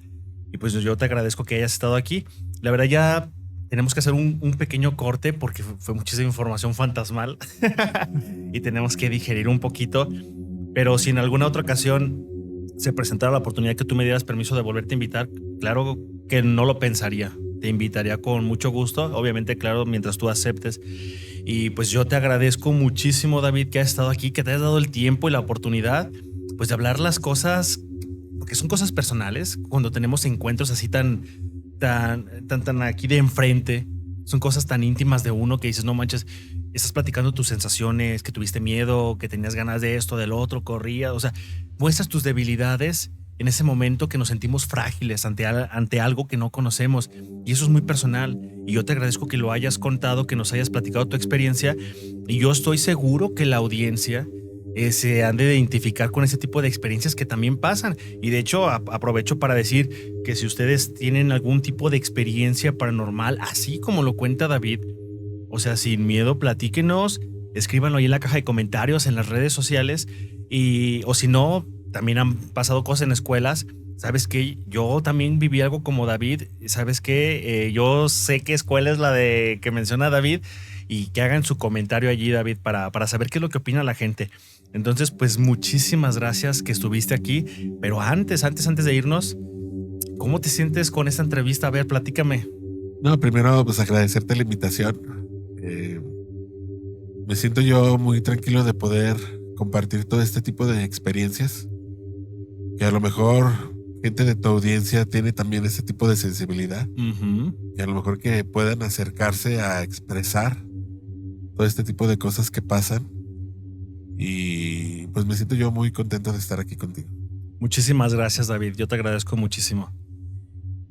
Y pues yo te agradezco que hayas estado aquí. La verdad ya tenemos que hacer un pequeño corte porque fue muchísima información fantasmal y tenemos que digerir un poquito. Pero si en alguna otra ocasión se presentara la oportunidad que tú me dieras permiso de volverte a invitar, claro que no lo pensaría. Te invitaría con mucho gusto, obviamente, claro, mientras tú aceptes. Y pues yo te agradezco muchísimo, David, que has estado aquí, que te hayas dado el tiempo y la oportunidad pues de hablar las cosas, porque son cosas personales, cuando tenemos encuentros así tan aquí de enfrente, son cosas tan íntimas de uno que dices, no manches, estás platicando tus sensaciones, que tuviste miedo, que tenías ganas de esto, del otro, corrías, o sea, muestras tus debilidades en ese momento que nos sentimos frágiles ante algo que no conocemos, y eso es muy personal. Y yo te agradezco que lo hayas contado, que nos hayas platicado tu experiencia, y yo estoy seguro que la audiencia se han de identificar con ese tipo de experiencias que también pasan. Y de hecho aprovecho para decir que si ustedes tienen algún tipo de experiencia paranormal, así como lo cuenta David, o sea, sin miedo, platíquenos, escríbanlo ahí en la caja de comentarios, en las redes sociales, o si no, también han pasado cosas en escuelas. ¿Sabes qué? Yo también viví algo como David. ¿Sabes qué? Yo sé qué escuela es la de que menciona David, y que hagan su comentario allí, David, para saber qué es lo que opina la gente. Entonces, pues muchísimas gracias que estuviste aquí. Pero antes de irnos, ¿cómo te sientes con esta entrevista? A ver, platícame. No, primero, pues agradecerte la invitación. Me siento yo muy tranquilo de poder compartir todo este tipo de experiencias. Que a lo mejor gente de tu audiencia tiene también ese tipo de sensibilidad. Y a lo mejor que puedan acercarse a expresar todo este tipo de cosas que pasan. Y pues me siento yo muy contento de estar aquí contigo. Muchísimas gracias, David. Yo te agradezco muchísimo.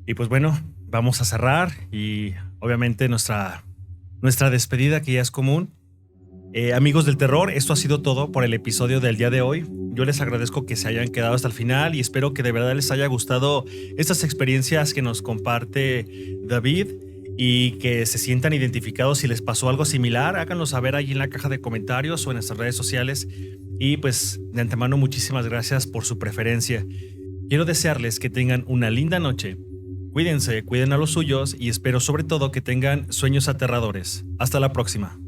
Y pues bueno, vamos a cerrar y obviamente nuestra despedida, que ya es común. Amigos del terror, esto ha sido todo por el episodio del día de hoy. Yo les agradezco que se hayan quedado hasta el final y espero que de verdad les haya gustado estas experiencias que nos comparte David y que se sientan identificados. Si les pasó algo similar, háganlo saber ahí en la caja de comentarios o en nuestras redes sociales. Y pues de antemano, muchísimas gracias por su preferencia. Quiero desearles que tengan una linda noche. Cuídense, cuiden a los suyos y espero sobre todo que tengan sueños aterradores. Hasta la próxima.